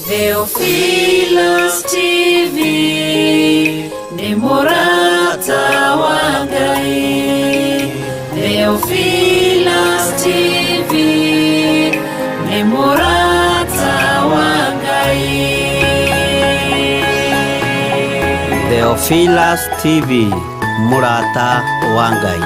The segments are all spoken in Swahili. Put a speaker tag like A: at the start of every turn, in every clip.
A: Theophilus TV ni murata wa Ngai. Theophilus TV ni murata wa Ngai.
B: Theophilus TV murata wa Ngai.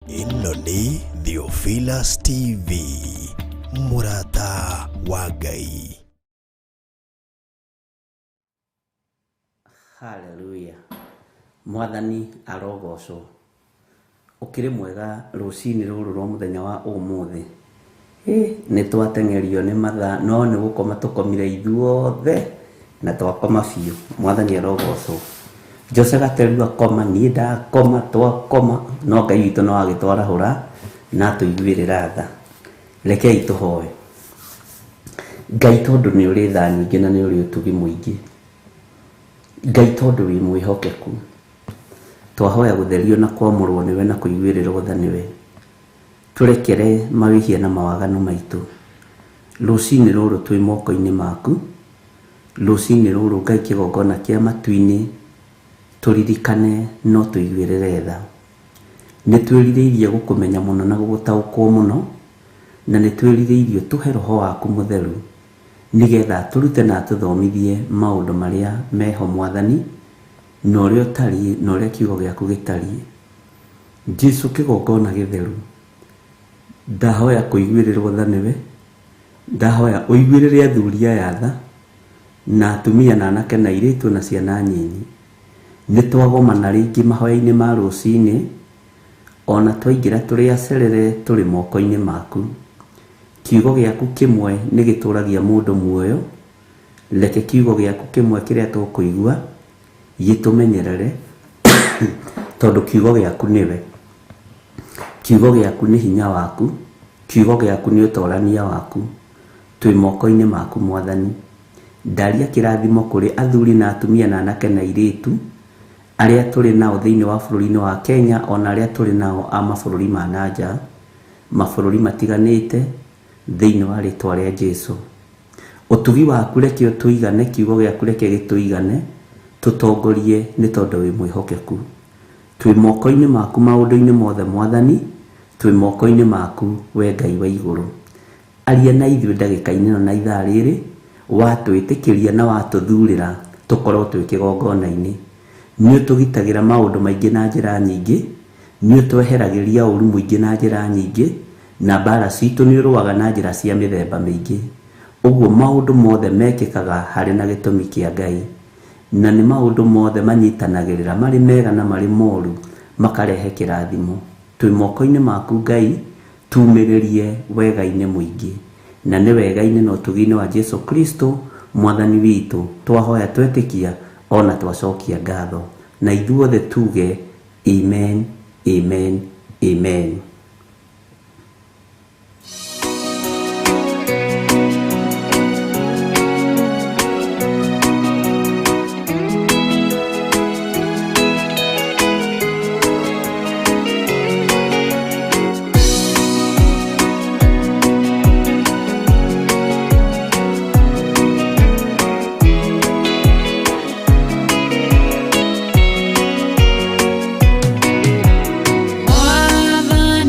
C: Ino ni Theophilus TV murata wa Ngai.
B: Haleluya. Mwathani arogocwo. Ukiri mwega rucini ruru rwa muthenya wa umuthi. Ni twatengerio ni mathaa no ni gukoma tukomire ithuothe na twakoma biu. Mwathani arogocwo. Jose gaterua koma ni ndakoma twakoma no Ngai witũ no agitwarahũra na tuiguĩrĩra tha. Rekei tuhoe. Ngai tondu ni uri tha nyingĩ na ni uri utugi mũingĩ. Ngai tondu wi mwĩhokeku. Twahoya gutherio na kwamũrwo niwe na kuiguĩrĩrwo tha niwe. Turekere mawĩhia na mawaganu maitũ. Rucini ruru twi moko-inĩ maku. Rucini ruru Ngai kĩgongona kĩa matu-inĩ turirikane no tuiguĩrĩre tha. Nĩtwĩrirĩirie gũkũmenya mũno na gũgũtaũkwo mũno, na nĩtwĩrirĩirie tũhe Roho waku Mũtheru nĩgetha tũrute na tũthomithie maũndũ marĩa meho Mwathani, na ũrĩa ũtariĩ na ũrĩa kiugo gĩaku gĩtariĩ. Jesu kĩgongona gĩtheru, ndahoya kũiguĩrĩrwo tha nĩwe, ndahoya ũiguĩrĩre athuri aya tha, na atumia na anake na airĩtu na ciana nyinyi. Nĩtwagomana rĩngĩ mahoya-inĩ ma rũcinĩ, ona twaingĩra tũrĩ acerere tũrĩ moko-inĩ maku. Kiugo gĩaku kĩmwe nĩgĩtũragia mũndũ muoyo. Reke kiugo gĩaku kĩmwe kĩrĩa tũkũigua gĩtũmenyerere tondũ kiugo gĩaku nĩwe. Kiugo gĩaku nĩ hinya waku, kiugo gĩaku nĩ ũtorania waku. Twĩ moko-inĩ maku Mwathani. Ndaria kĩrathimo kũrĩ athuri na atumia na anake na airĩtu arĩa tũrĩ nao thĩinĩ wa bũrũri-inĩ wa Kenya, ona arĩa tũrĩ nao a mabũrũri ma nanja, mabũrũri matiganĩte, thĩinĩ wa rĩtwa rĩa Jesu. Ũtugi waku reke ũtũigane, kiugo gĩaku reke gĩtũigane, tũtongorie nĩ tondũ wĩ mwĩhokeku. Twĩ moko-inĩ maku maũndũ-inĩ mothe Mwathani, twĩ moko-inĩ maku we Ngai wa igũrũ. Aria na ithuĩ ndagĩka-inĩ na ithaa rĩrĩ, watwĩtĩkĩria na watũthurĩra tũkorwo twĩ kĩgongona-inĩ. Nĩũtũgitagĩra maũndũ maingĩ na njĩra nyingĩ, nĩũtweheragĩria ũru mũingĩ na njĩra nyingĩ, na mbara citũ nĩũrũaga na njĩra cia mĩthemba mĩingĩ. Ũguo maũndũ mothe mekĩkaga harĩ na gĩtũmi kĩa Ngai, na nĩ maũndũ mothe manyitanagĩrĩra marĩ mega na marĩ moru makarehe kĩrathimo. Twĩ moko-inĩ maku Ngai, tumĩrĩrie wega-inĩ mũingĩ, na nĩ wega-inĩ na ũtugi-inĩ wa Jesu Kristo Mwathani witũ twahoya twetĩkia ona twacokia ngatho, na ithuothe tuge amen, amen, amen.
A: Mwathani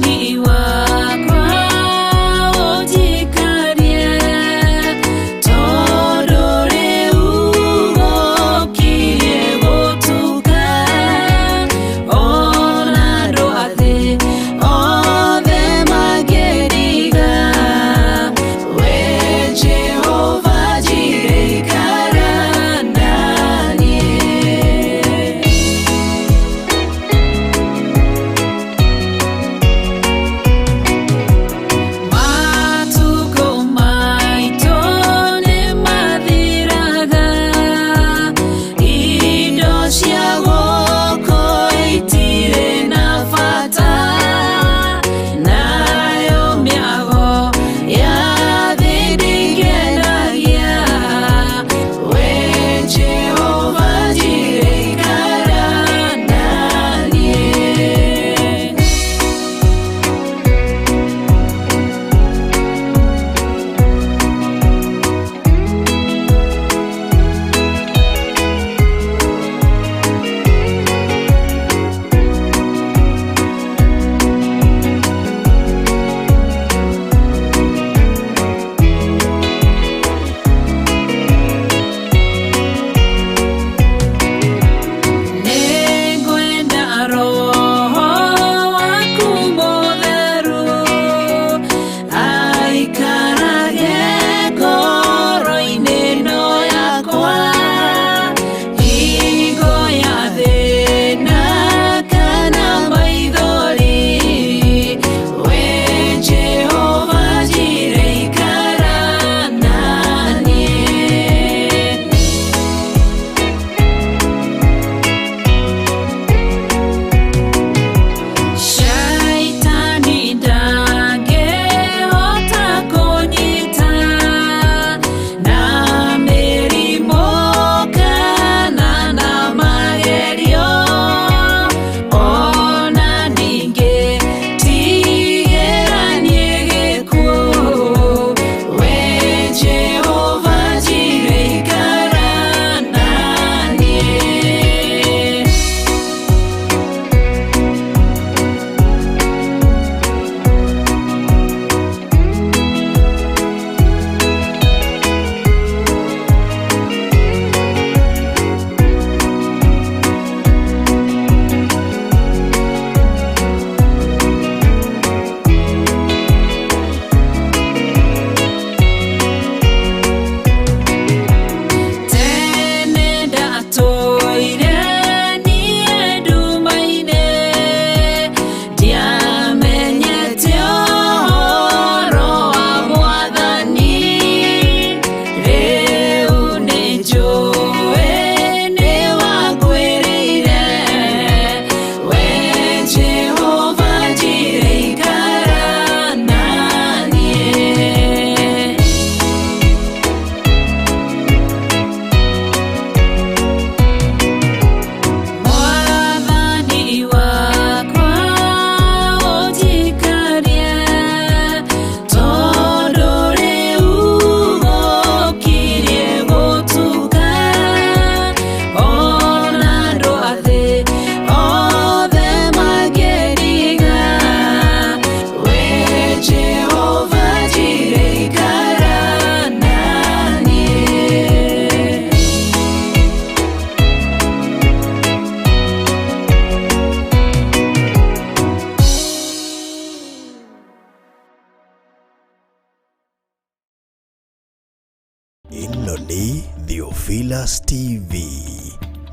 C: Theophilus TV,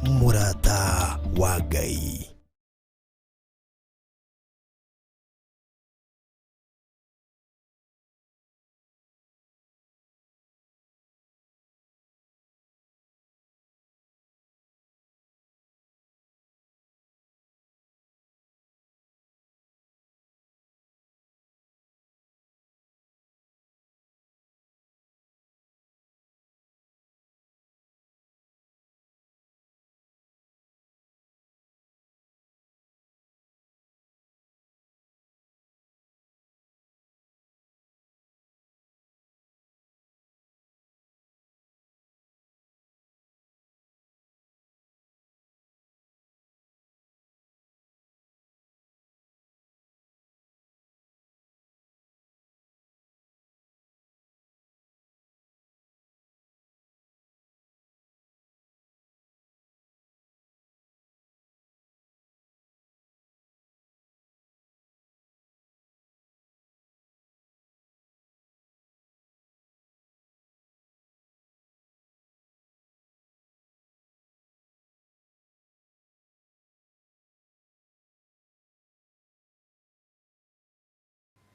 C: Murata wa Ngai.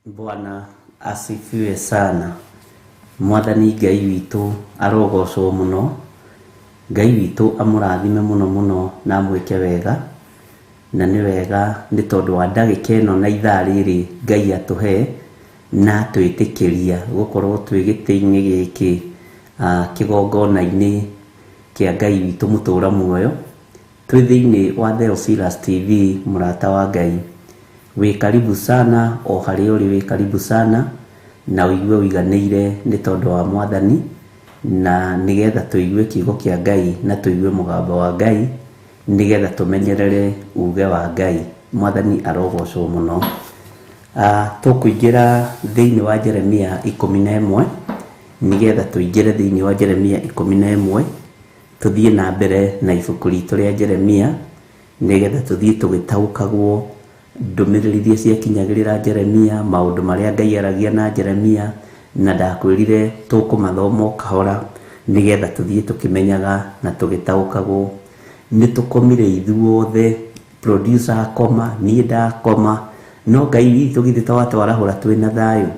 B: Bwana asifiwe sana. Mwathani Ngai witu arogocwo muno. Ngai witu amurathime muno muno na mweke wega. Na ni wega ni tondu wa ndagika ino na ithaa riri Ngai atuhe na twitikiria gukorwo twigiti-ini giki kigongona-ini kia Ngai witu mutura muoyo. Twi thiini wa Theophilus TV, Murata wa Ngai. Wi karibu sana, o hari uri wi karibu sana, na uigue wiganeire ni tondu wa Mwathani, na nigetha tuigue kiugo kia Ngai na tuigue mugambo wa Ngai, nigetha tumenyerere uge wa Ngai. Mwathani arogocwo muno. Tukuingira thiini wa Jeremia 11, nigetha tuingire thiini wa Jeremia 11, tuthie na mbere na ibuku ritu ria Jeremia, nigetha tuthie tugitaukagwo ndumiriri iria ciakinyagirira Jeremia, maundu maria Ngai aragia na Jeremia, na ndakwirire tukumathoma kahora nigetha tuthie tukimenyaga na tugitaukagwo. Ni tukomire ithuothe, producer akoma, nie ndakoma, no Ngai witu githi twatwarahura twina thayu.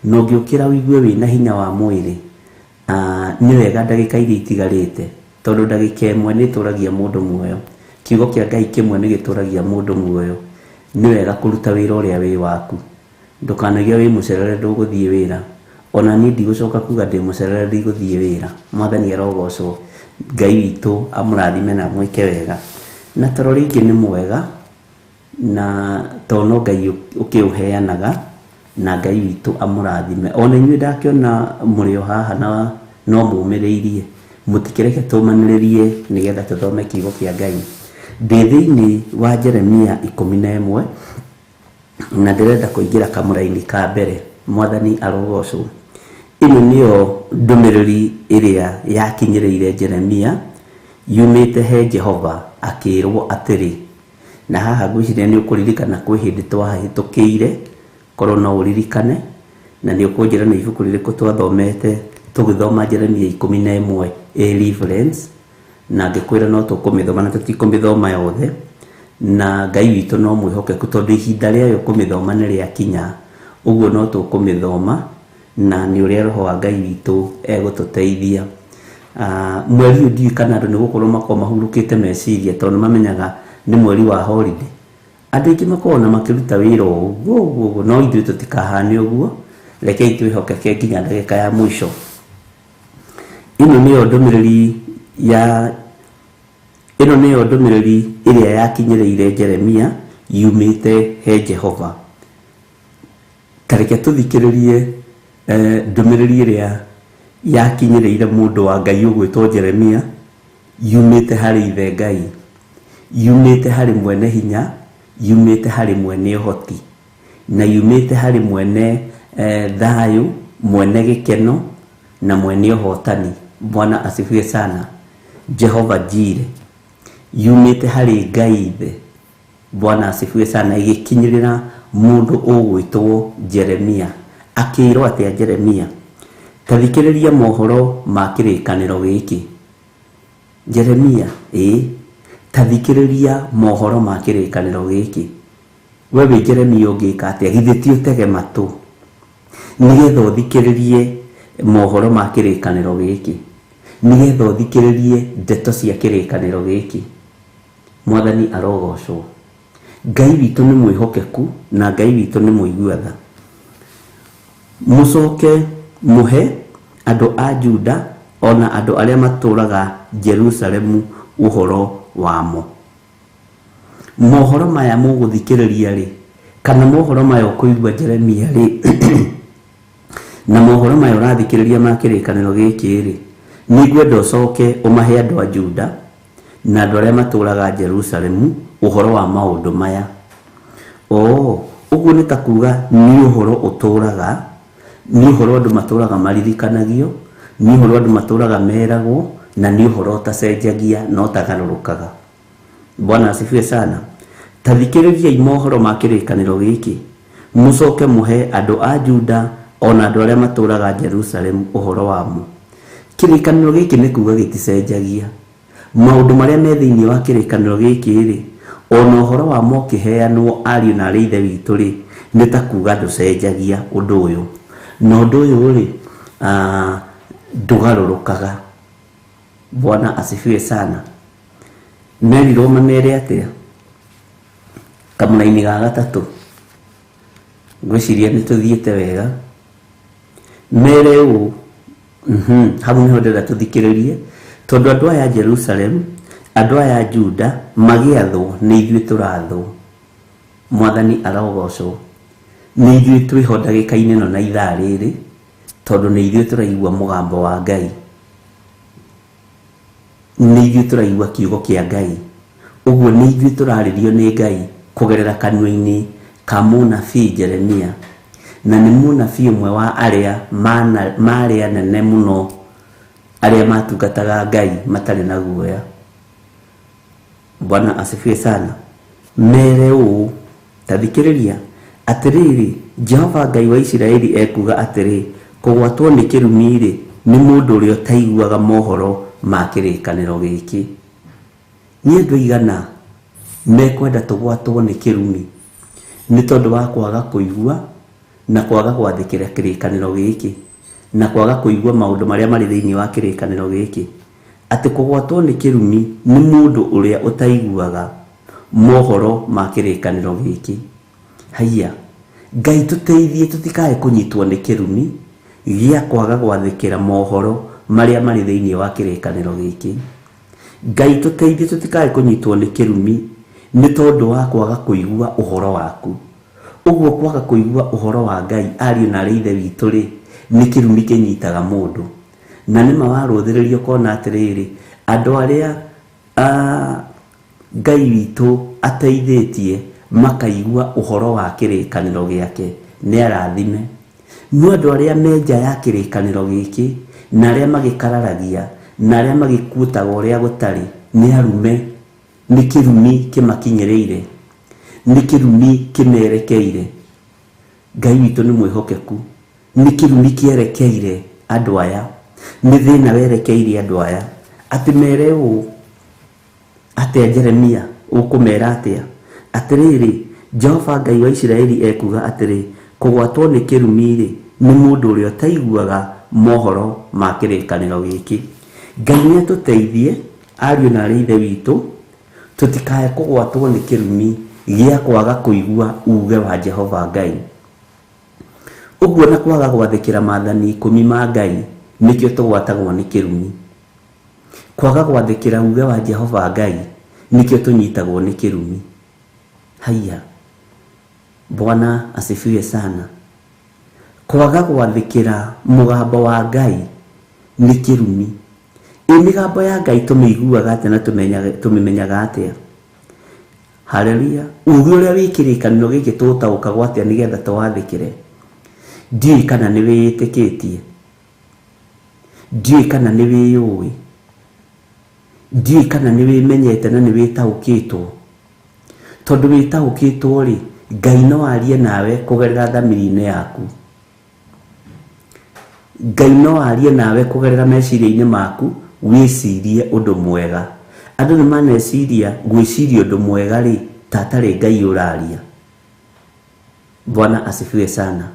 B: No ngiukira wigue wina hinya wa mwiri, ni wega ndagika iria itigarite, tondu ndagika imwe ni turagia mundu muoyo. Kiugo kia Ngai kimwe ni gituragia mundu muoyo. Ni wega kuruta wira uria wi waku. Ndukanagia wi mucerere nduguthie wira. Ona ni ndigucoka kuga ndi mucerere ndiguthie wira. Mwathani arogocwo. Ngai witu amurathime na mweke wega. Na toro ringi ni mwega, na tono Ngai ukiuheanaga, na Ngai witu amurathime. Ona inyuĩ ndakiona muri o haha na no mumiriirie, mutikireke tumaniririe nigetha tuthome kiugo kia Ngai. Ndi thiini wa Jeremia 11, na ndirenda kuingira kamuraini ka mbere. Mwathani arogocwo. Ino niyo ndumiriri iria yakinyiriire Jeremia yumite he Jehova, akirwo atiri. Na haha gwiciria ni ukuririkana kwi hindi twahitukiire, korwo no uririkane, na ni ukunjira ni ibuku ririku twathomete tugithoma Jeremia 11 reference, na ngikwira no tukumithoma na tutikumithoma yothe, na Ngai witu no mwihokeku tondu ihinda riayo kumithoma ni riakinya. Uguo no tukumithoma, na ni uria Roho wa Ngai witu egututeithia. Mweri uyu ndiũĩ kana andu ni gukorwo makorwo mahurukite meciria tondu mamenyaga ni mweri wa holiday. Andu aingi makorwo na makiruta wira uguo, no ithuĩ tutikahane uguo. Rekei twihokeke nginya ndagika ya mwisho. Ino niyo ndumiriri iria yakinyiriire Jeremia yumite he Jehova. Tareke tuthikiririe ndumiriri iria yakinyiriire mundu wa Ngai ugwitwo Jeremia, yumite hari ithe Ngai, yumite hari mwene hinya, yumite hari mwene uhoti, na yumite hari mwene thayu, mwene gikeno, na mwene uhotani. Bwana asifiwe sana. Jehova Jire yumite hari Ngai ithe. Bwana asifiwe sana. Igikinyirira mundu ugwitwo Jeremia. Akirwo atia Jeremia? Tathikiriria mohoro ma kirikaniro giki. Jeremia tathikiriria mohoro ma kirikaniro giki. Wewe Jeremia ungika atia githiti utege matu nigetha uthikiririe mohoro ma kirikaniro giki, nigetha uthikiririe ndeto cia kirikaniro giki. Mwathani arogocwo. Ngai witu ni mwihokeku na Ngai witu ni muiguatha. Mucoke muhe andu a Juda ona andu aria maturaga Jerusalemu uhoro wamo. Mohoro maya muguthikiriria ri kana mohoro maya ukuigua Jeremia ri na mohoro maya urathikiriria ma kirikaniro giki ri nigwenda ucoke umahe andu a Juda na andu aria maturaga Jerusalemu uhoro wa maundu maya. Uguo ni ta kuga ni uhoro uturaga, ni uhoro andu maturaga maririkanagio, ni uhoro andu maturaga meragwo, na ni uhoro utacenjagia no tagarurukaga. Bwana asifiwe sana. Tathikiriria mohoro ma kirikaniro giki, mucoke muhe andu a Juda ona andu aria maturaga Jerusalemu uhoro wamo. Kirikaniro giki ni kuga giticenjagia. Maundu maria me thiini wa kirikaniro giki ri ona uhoro wamo kiheanwo ariu na ithe witu ri ni ta kuga nducenjagia undu uyu na undu uyu ri ndugarurukaga. Bwana asifiwe sana. Meri Roma mere atia kamuna-ini ga gatatu ngwiciria ni tuthiete wega mere u hamu niho ndenda tuthikiririe tondu andu aya Jerusalem, andu aya Juda magiathwo ni ithuĩ turathwo. Mwathani arogocwo. Ni ithuĩ twiho ndagĩka-inĩ no na ithaa rĩrĩ tondu ni ithuĩ turaigua mugambo wa Ngai, ni ithuĩ turaigua kiugo kia Ngai. Uguo ni ithuĩ turaririo ni Ngai kugerera kanua-ini ka munabii Jeremia, na ni munabii umwe wa aria maria nene muno aria matungataga Ngai matari na guoya. Bwana asifiwe sana. Mere u tathikiriria atiriri Jehova Ngai wa Isiraeli ekuga atiri kugwatwo ni kirumi ri ni mundu uria taiguaga mohoro ma kirikaniro giki. Ni andu igana mekwenda tugwatwo ni kirumi ni tondu wa kwaga kuigua na kwaga gwathikira kirikaniro giki na kwaga kuigua maundu maria mari thiini wa kirikaniro giki. Ati kugwatwo ni kirumi ni mundu uria utaiguaga mohoro ma kirikaniro giki. Haiya, Ngai tuteithie tutikae kunyitwo ni kirumi gia kwaga gwathikira mohoro maria mari thiini wa kirikaniro giki. Ngai tuteithie tutikae kunyitwo ni kirumi ni tondu wa kwaga kuigua uhoro waku. Uguo kwaga kuigua uhoro wa Ngai ariu na ithe witu ri ni kirumi kinyitaga mundu. Na nima waruthiririo kona atiriri andu aria Ngai witu ateithitie makaigua uhoro wa kirikaniro giake ni arathime. No andu aria menja ya kirikaniro giki na aria magikararagia na aria magikutaga uria gutari ni arume. Ni kirumi kimakinyiriire, ni kirumi kimerekeire. Ngai witu ni mwihokeku. Ni kirumi kierekeire andu aya, ni thina werekeire andu aya. Ati mere u atia Jeremia ukumera atia atiriri Jehova Ngai wa Isiraeli ekuga atiri kugwatwo ni kirumi ri ni mundu uria taiguaga mohoro ma kirikaniro giki. Ngai ni tuteithie ariu na ithe witu tutikae kugwatwo ni kirumi gia kwaga kuigua uge wa Jehova Ngai. Uguo na kwaga gwathikira maathani 10 ma Ngai nikio tugwatagwo ni kirumi. Kwaga gwathikira uge wa Jehova Ngai nikio tunyitagwo ni kirumi. Haiya, Bwana asifiwe sana. Kwaga gwathikira mugambo wa Ngai ni kirumi. Imigambo ya Ngai tumeiguaga atia na tumimenyaga atia. Haleluya. Uge uria wikirikaniro giki tutaukaga atia nigetha twathikire. Ndiũĩ kana nĩ wĩtĩkĩtie, ndiũĩ kana nĩ wĩyũĩ, ndiũĩ kana nĩ wĩmenyete na nĩ wĩtaũkĩtwo. Tondu wĩtaũkĩtwo rĩ, Ngai no arie nawe kugerera thamiri-inĩ yaku. Ngai no arie nawe kugerera meciria-inĩ maku wicirie undu mwega. Andu ni maneciria gwiciria undu mwega ri tatari Ngai uraria. Bwana asifiwe sana.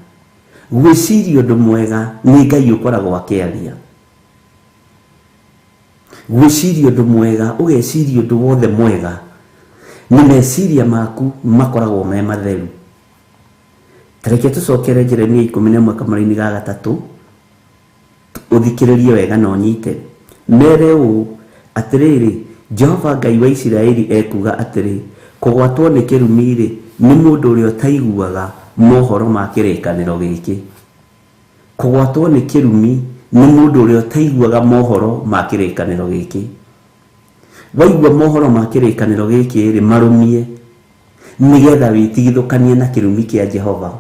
B: Gwiciria undu mwega ni Ngai ukoragwo akiaria. Gwiciria undu mwega, ugeciria undu wothe mwega, ni meciria maku makoragwo me matheru. Tareke tucokere Jeremia 11:3 uthikiririe wega no nyite. Mere u atiriri, Jehova Ngai wa Isiraeli ekuga atiri, kugwatwo ni kirumi ri ni mundu uria taiguaga mohoro ma kirikaniro giki. Kugwatwo ni kirumi ni mundu uria taiguaga mohoro ma kirikaniro giki. Waigua mohoro ma kirikaniro giki ri marumie nigetha witigithukanie na kirumi kia Jehova.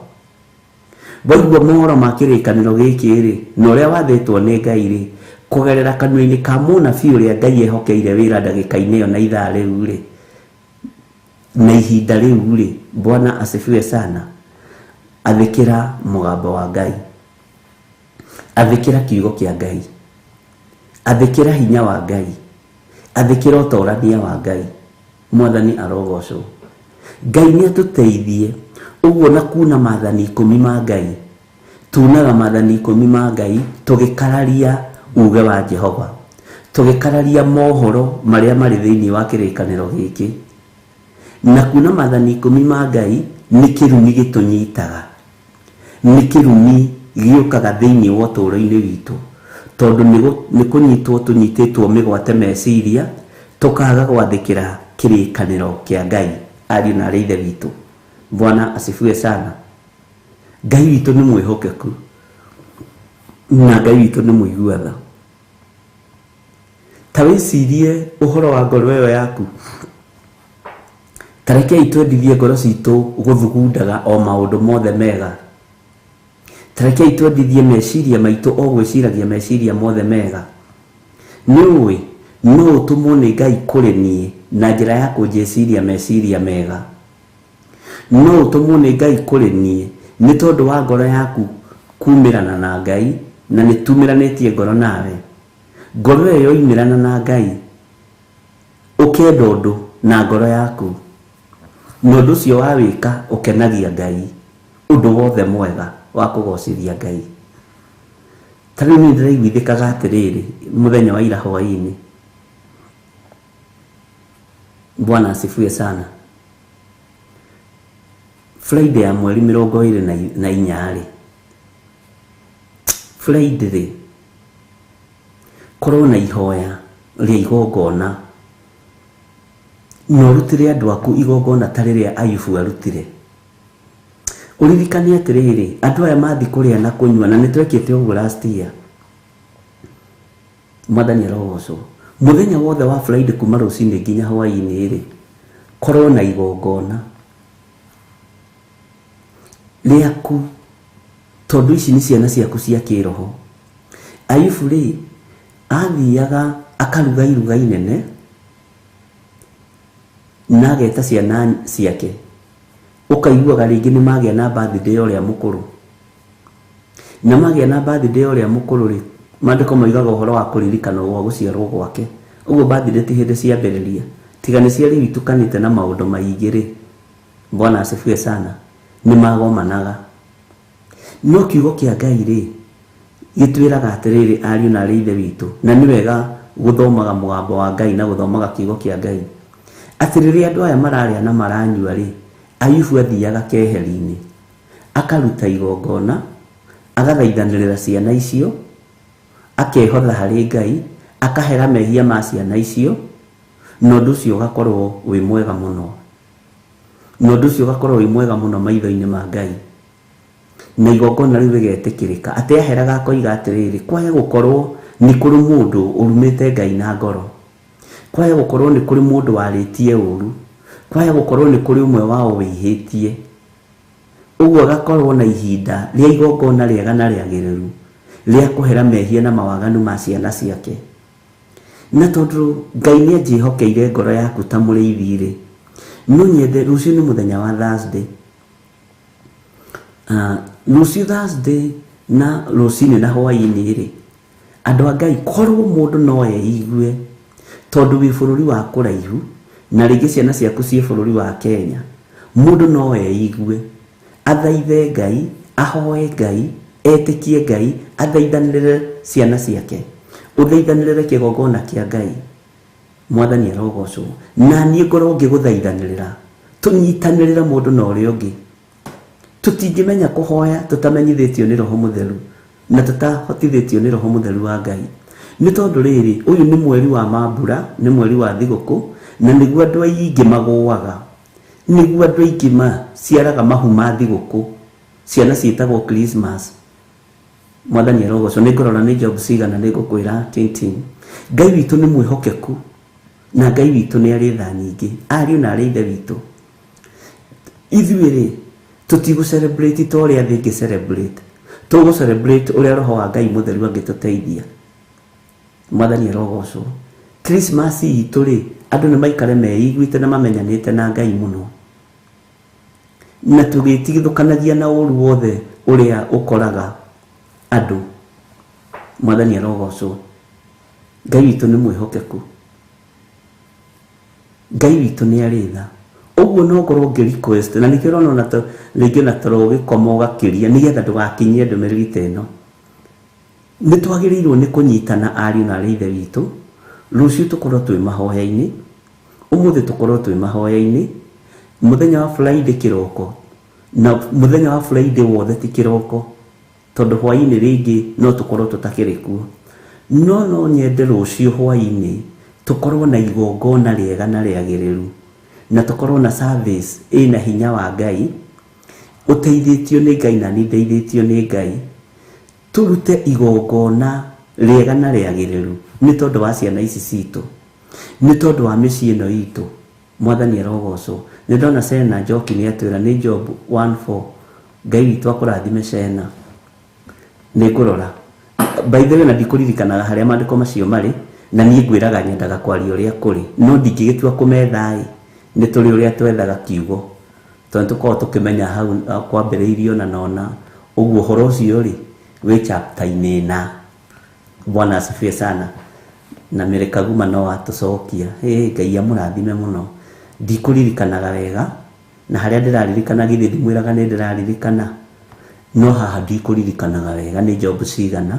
B: Waigua mohoro ma kirikaniro giki ri no ria wathitwo ni Ngai ri kugerera kanua-ini ka munabii uria Ngai ehokeire wira ndagika-ini iyo na ithaa riu ri na ihinda riu ri. Bwana asifiwe sana. Athikira mugambo wa Ngai, athikira kiugo kia Ngai, athikira hinya wa Ngai, athikira utorania wa Ngai. Mwathani arogocwo. Ngai ni atuteithie uguo na kuna maathani 10 ma Ngai. Tunaga maathani 10 ma Ngai tugikararia uge wa Jehova, tugikararia mohoro maria mari thiini wa kirikaniro giki. Na kuna maathani 10 ma Ngai ni kirumi gitunyitaga, ni kirumi giukaga thiini wa uturo-ini witu, tondu ni kunyitwo tunyititwo migwate meciria tukaga gwathikira kirikaniro kia Ngai ari na ri ithe witu. Bwana asifiwe sana. Ngai witu ni mwihokeku na Ngai witu ni muiguatha. Tawicirie uhoro wa ngoro iyo yaku. Tareke itwendithie ngoro citu guthugundaga o maundu mothe mega. Tareke itwendithie meciria maitu o gwiciragia meciria mothe mega. Niwe no utumwo ni Ngai kuri nie na njira ya kunjeciria meciria mega. No utumwo ni Ngai kuri nie ni tondu wa ngoro yaku kumirana na Ngai na ni tumiranitie ngoro nawe. Ngoro iyo imirana na Ngai ukenda undu na ngoro yaku, nondu cio wawika ukenagia Ngai, undu wothe mwega wa kugocithia Ngai. Tari ni ndiraiguithikaga atiriri muthenya wa ira hwaini. Bwana asifiwe sana. Friday ya mweri 24 ri Friday ri korwo na ihoya ria igongona no rutire andu aku igongona tari ria Ayubu arutire. Uririkanie atiriri, andu aya mathi kuria na kunywa na nitwekete uguo last year. Mwathani arogocwo. Muthenya wothe wa Friday kuma rucini nginya hwaini ri korwo na igongona riaku, tondu ici ni ciana ciaku cia kiroho. Ayubu ri athiaga akaruga iruga inene na ageta ciana ciake, ukaiguaga ringi ni magia na birthday uria mukuru, na magia na birthday uria mukuru ri mandiko maigaga uhoro wa kuririkana gwa guciarwo gwake. Uguo birthday ti hindi ciambiriria, tiga ni ciari witukanite na maundu maingi ri. Bwana asifiwe sana. Ni magomanaga. No kiugo kia Ngai ri gitwiraga atiriri, ariu na ri ithe witu, na ni wega guthomaga mugambo wa Ngai na guthomaga kiugo kia Ngai. Atiriri andu aya mararia na maranyua ri, Ayubu athiaga keheri-ini akaruta igongona, agathaithanirira ciana icio, akehotha hari Ngai, akahera mehia ma ciana icio, nondu cio ugakorwo wi mwega muno, nondu cio ugakorwo wi mwega muno maitho-ini ma Ngai. Na igongona riu rigetikirika ati aheraga akoiga atiriri, kwaya gukorwo ni kuri mundu urumite Ngai na ngoro, kwaya gukorwo ni kuri mundu waritie uru, kwaya gukorwo ni kuri umwe wao wihitie. Uguo agakorwo na ihinda ria igongona riega na riagiriru ria kuhera mehia na mawaganu ma ciana ciake. Na tondu Ngai ni anjihokeire ngoro yaku ta muriithi ri, no nyende rucio ni muthenya wa Thursday. Rucio Thursday na rucini na hwaini ri andå a Ngai korwo mundu no eigue tondu wi bururi wa kuraihu na ringi ciana ciaku cie bururi wa Kenya mundu no eigue athaithe Ngai ahoe Ngai etikie Ngai athaithanire ciana ciake uthaithanire kigongona kia Ngai mwathani arogocwo na nie ngorwo ngiguthaithanirira tunyitanirira mundu na uria ungi tutingimenya kuhoya tutamenyithitio ni roho mutheru na tutahotithitio ni roho mutheru wa Ngai ni tondu riri uyu ni mweri wa mambura ni mweri wa thiguku na niguo andu aingi maguaga niguo andu aingi ciaraga mahu ma thiguku ciana cietagwo Christmas mwathani arogocwo ni ngorora ni Job cigana ni ngukwira tintin Ngai witu ni mwihokeku na Ngai witu ni ari tha nyingi ariu na ari ithe witu ithuiri tutigu celebrate toria thingi celebrate tugu celebrate uria roho wa Ngai mutheru angituteithia mwathani arogocwo Christmas itu ri andu ni maikare meiguite na mamenyanite na Ngai muno na tugitigithukanagia na uru wothe uria ukoraga andu mwathani arogocwo Ngai witu ni mwihokeku Ngai witu ni ari tha uguo no ngorwo ngi request na nikio no na ringi na toro gikoma ugakiria nigetha ndugakinyie ndumiriri teno ni twagirirwo ni kunyitana ariu na ari ithe witu ruciu tukorwo twi mahoya-ini umuthi tukorwo twi mahoya-ini muthenya wa Friday kiroko na muthenya wa Friday wothe ti kiroko tondu hwaini ringi no tukorwo tutakirikuo no nyende ruciu hwaini tukorwo na igongona riega na riagiriru na tukorwo na service ina hinya wa Ngai uteithitio ni Ngai na ni ndeithitio ni Ngai turute igongona riega na riagiriru ni tondu wa ciana ici citu ni tondu wa micii ino itu mwathani arogocwo ni ndona Sena Njoki ni atwira ni Job 1:4 Ngai witu akurathime Sena ni ngurora by the way na ndikuririkanaga haria mandiko macio mari na nie ngwiraga nyendaga kwaria uria kuri no ndingigitua kumethai ni turi uria twethaga kiugo tondu tukorwo tukimenya hau kwambiriirio na nona uguo horo ucio ri wi chapter-ini na Bwana asifiwe sana na Merekaguma no atucokia Ngai amurathime muno ndikuririkanaga wega na haria ndiraririkana githi ndimwiraga ni ndiraririkana no haha ndikuririkanaga wega ni Job cigana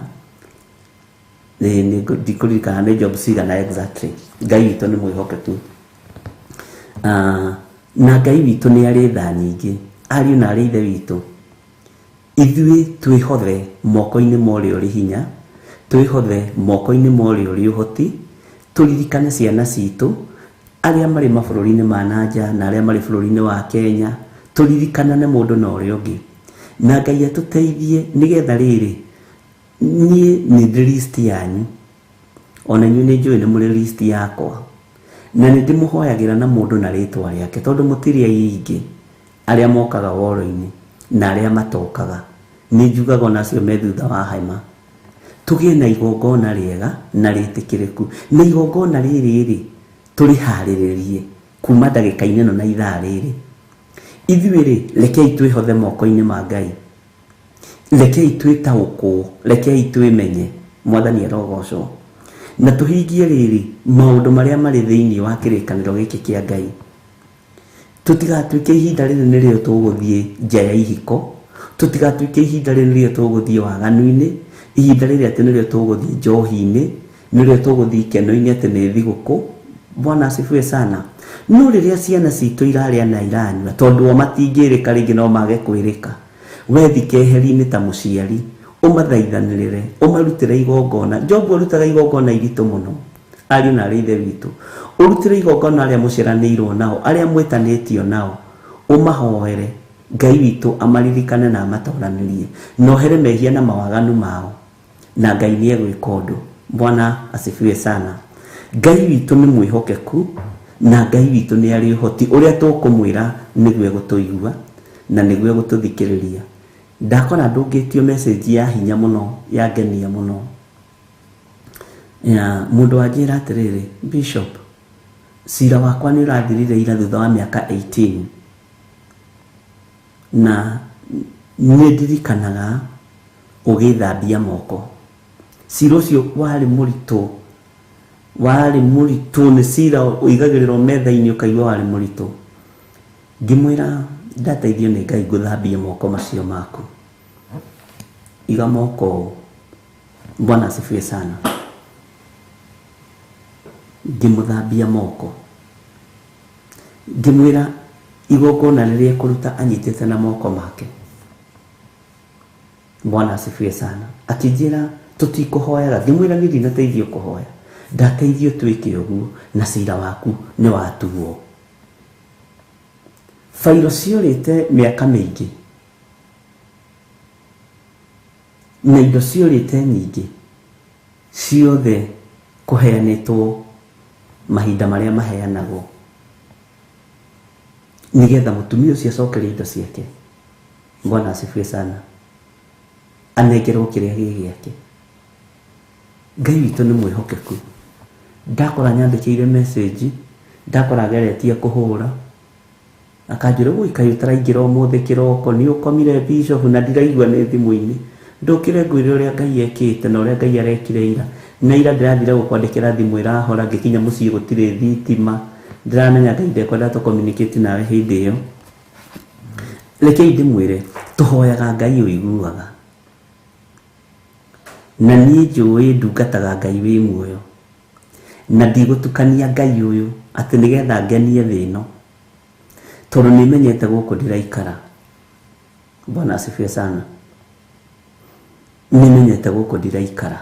B: ni ndikuririkana ni Job cigana exactly Ngai witu ni mwihokeku na Ngai witu ni ari tha nyingi ariu na ari ithe witu ithui twihothe moko-ini mori uri hinya twihothe moko-ini mori uri uhoti turirikane ciana citu aria mari mabururi-ini ma nanja na aria mari bururi-ini wa Kenya turirikane mundu na uria ungi na Ngai atuteithie nigetha riri nie ni list yanyu ona nyu ni njui ni muri list yakwa na ni ndimuhoyagira na mundu na ritwa riake tondu mutiria yingi aria mokaga woro-ini na aria matokaga ni njugaga onacio me thutha wa haima tugie na igongona riega na ritikiriku na igongona riri turihariririe kuma ndagika-ini no na ithaa riri ithuiri rekei twihothe moko-ini ma Ngai rekei twitaukwo rekei twimenye mwathani arogocwo na tuhingie riri maundu maria mari thiini wa kirikaniro giki kia Ngai tutigatuike ihinda riri nirio tuguthie nja ya ihiko tutigatuike ihinda riri nirio tuguthie waganu-ini ihinda riri ati nirio tuguthie njohi-ini nirio tuguthie keno-ini ati ni thiguku Bwana asifiwe sana no riria ciana citu iraria na iranyua tondu o matingirika ringi no mage kwirika we thikeheri-ini ta muciari umathaithanirire umarutire igongona Job arutaga igongona iritu muno ariu na ari ithe witu urutire igongona aria muciaranirwo nao aria mwitanitio nao umahoere Ngai witu amaririkane na amatoranirie no here mehia na mawaganu mao na Ngai ni egwika undu Bwana asifiwe sana Ngai witu ni mwihokeku na Ngai witu ni ari uhoti uria tukumwira niguo egutuigua na niguo egututhikiriria ndakora ndungitio message ya hinya muno ya ngenia muno ya mundu ajira atiriri Bishop cira wakwa ni urathirire ira thutha wa miaka 18 na ni ndirikanaga ugithambia moko cira ũcio warĩ mũritũ nĩ cira ũigagĩrĩrwo metha-inĩ ũkaigua warĩ mũritũ. Ngĩmwĩra ndateithio nĩ Ngai ngũthambie moko macio maku. Iga moko. Bwana asifiwe sana. Ngĩmũthambia moko. Ngĩmwĩra igongona rĩrĩa kũruta anyitĩte na moko make. Bwana asifiwe sana. Akĩnjĩra tũtikũhoyaga. Ngĩmwĩra githĩ ndateithio kũhoya. Ndateithio twĩke ũguo na cira waku nĩ watuo. Fairo ciũrĩte mĩaka mĩingĩ. Na indo ciũrĩte nyingĩ. Ciothe kũheanĩtwo mahinda marĩa maheanagwo. Nigetha mũtumia ũcio acokerie indo ciake. Bwana asifiwe sana. Anengerwo kĩrĩa gĩake. Ngai witũ nĩ mwĩhokeku. Ndakora nyandĩkĩire message, ndakora ageretie kũhũra. Akanjĩra kaĩ ũtaraingĩra ũmũthĩ kĩroko, nĩ ũkomire bishop na ndiraigua nĩ thimũ-inĩ. Ndũkĩre ngwĩre ũrĩa Ngai ekĩte na ũrĩa Ngai arekire ira. Na ira ndĩrathire gũkwandĩkĩra thimũ ĩrahora, ngĩkinya mũciĩ gũtirĩ thitima. Ndĩramenya Ngai ndekwenda tũ communicate nawe hĩndĩ ĩyo. Rekei ndĩmwĩre tũhoyaga Ngai ũiguaga. Na niĩ njũĩ ndungataga Ngai wĩ muoyo. Na ndigũtukania Ngai ũyũ atĩ nĩgetha ngenie thĩ ĩno. Tondũ nĩmenyete gũkũ ndĩraikara. Bwana asifiwe sana. Nĩmenyete gũkũ ndĩraikara.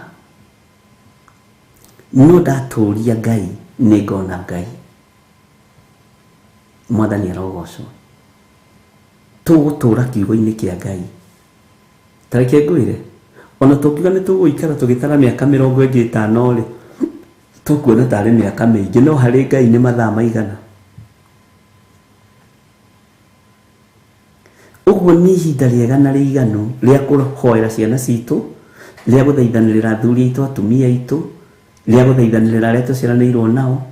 B: No ndatũria Ngai nĩngona Ngai. Mwathani arogocwo. Tũgũtũra kiugo-inĩ kĩa Ngai. Tareke ngwĩre ona tũkiuga nĩ tũgũikara tũgĩtara mĩaka 50 rĩ, tũkuona tarĩ mĩaka mĩingĩ, no harĩ Ngai nĩ mathaa maigana. Ũguo nĩ ihinda rĩega na rĩiganu rĩa kũhoera ciana citũ, rĩa gũthaithanĩrĩra athuri aitũ, atumia aitũ, rĩa gũthaithanĩrĩra arĩa tũciaranĩirwo nao.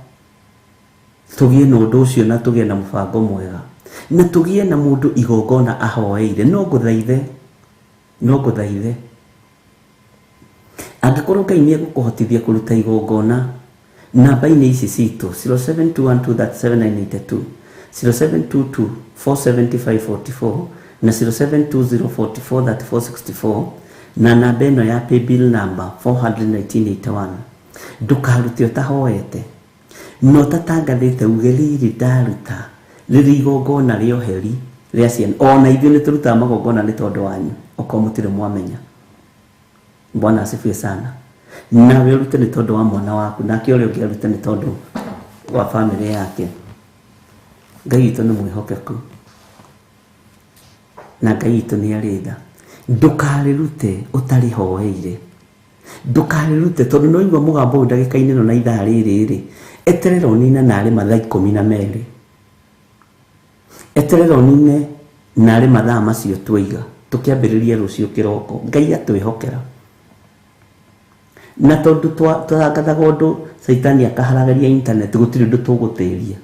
B: Tũgĩe na ũndũ ũcio na tũgĩe na mũbango mwega. Na tũgĩe na mũndũ igongona ahoeire. No ngũthaithe. Angĩkorwo Ngai nĩ egũkũhotithia kũruta igongona, namba-inĩ ici citũ 0721379982, 0722475544 na 0720443464 na namba ĩno ya paybill number 41981. Ndũkarute ũtahoete. No tatangathĩte uge rĩrĩ ndaruta rĩrĩ igongona rĩa ũheri rĩa ciana. Ona ithuĩ nĩ tũrutaga magongona nĩ tondũ wanyu, okorwo mũtirĩ mwamenya. Bwana asifiwe sana. Nawe ũrute nĩ tondũ wa mwana waku, nake ũrĩa ũngĩ arute nĩ tondũ wa family yake. Ngai witũ nĩ mwĩhokeku. Na Ngai witũ nĩ arĩtha. Ndũkarĩrute ũtarĩhoeire. Ndũkarĩrute tondũ no igua mũgambo ndagĩka-inĩ no na ithaa rĩrĩ. Eterera ũnine narĩ mathaa 12. Eterera ũnine narĩ mathaa macio twaiga. Tũkĩambĩrĩria rũciũ kĩroko. Ngai atwĩhokera. Na tondũ twatangathaga ũndũ Saitani akaharagaria internet, gũtirĩ ũndũ tũgũtĩria.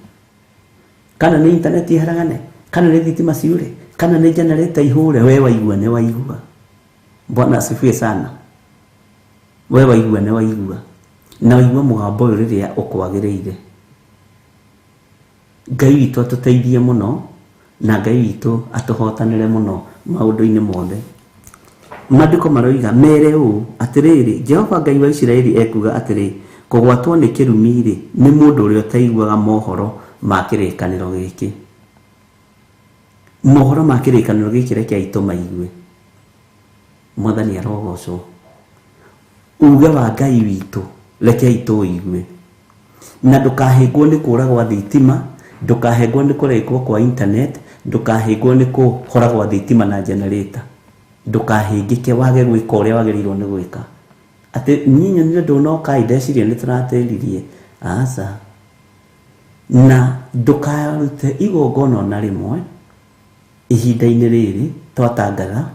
B: Kana nĩ internet iharagane, kana nĩ thitima ciure, kana nĩ generator ihũre, we waigua nĩ waigua. Bwana asifiwe sana. We waigua nĩ waigua. Na waigua mũgambo ũyũ rĩrĩa ũkwagĩrĩire. Ngai witũ atũteithie mũno, na Ngai witũ atũhotanĩre mũno maũndũ-inĩ mothe. Maandĩko maroiga mere ũũ atĩrĩrĩ, Jehova Ngai wa Isiraeli ekuga atĩrĩ, kũgwatwo nĩ kĩrumi-rĩ nĩ mũndũ ũrĩa ũtaiguaga mohoro ma kĩrĩkanĩro gĩkĩ. Mohoro ma kĩrĩkanĩro gĩkĩ reke aitũ maigue. Mwathani arogocwo. Uge wa Ngai witũ reke aitũ ũigue. Na ndũkahĩngwo nĩ kũũra gwa thitima, ndũkahĩngwo nĩ kũrekwo kwa internet, ndũkahĩngwo nĩ kũhora gwa thitima na generator. Ndũkahĩngĩke wage gwĩka ũrĩa wagĩrĩirwo nĩ gwĩka. Atĩ niĩ nĩ ndũnoka ndeciria nĩ tũratĩririe. Aca. Na ndũkarute igongona na rĩmwe ihinda-inĩ rĩrĩ twatangatha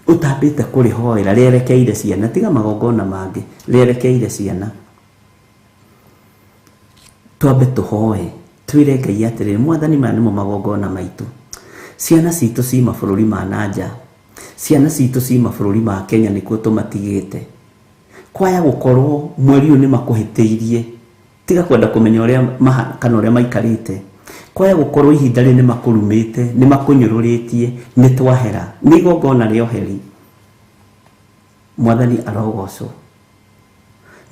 B: ũtambĩte kũrĩhoera rĩerekeire ciana, tiga magongona mangĩ rĩerekeire ciana. Twambe tũhoe, twĩre Ngai atĩrĩ, Mwathani maya nĩmo magongona maitũ. Ciana citũ ci mabũrũri ma nanja, ciana citũ ci mabũrũri ma Kenya nĩkuo tũmatigĩte. kwaya gukorwo mweri uyu ni makuhiteirie tiga kwenda kumenya uria kana uria maikarite kwaya gukorwo ihinda ri ni makurumite ni makunyururitie ni twahera ni igongona ri oheri Mwathani arogocwo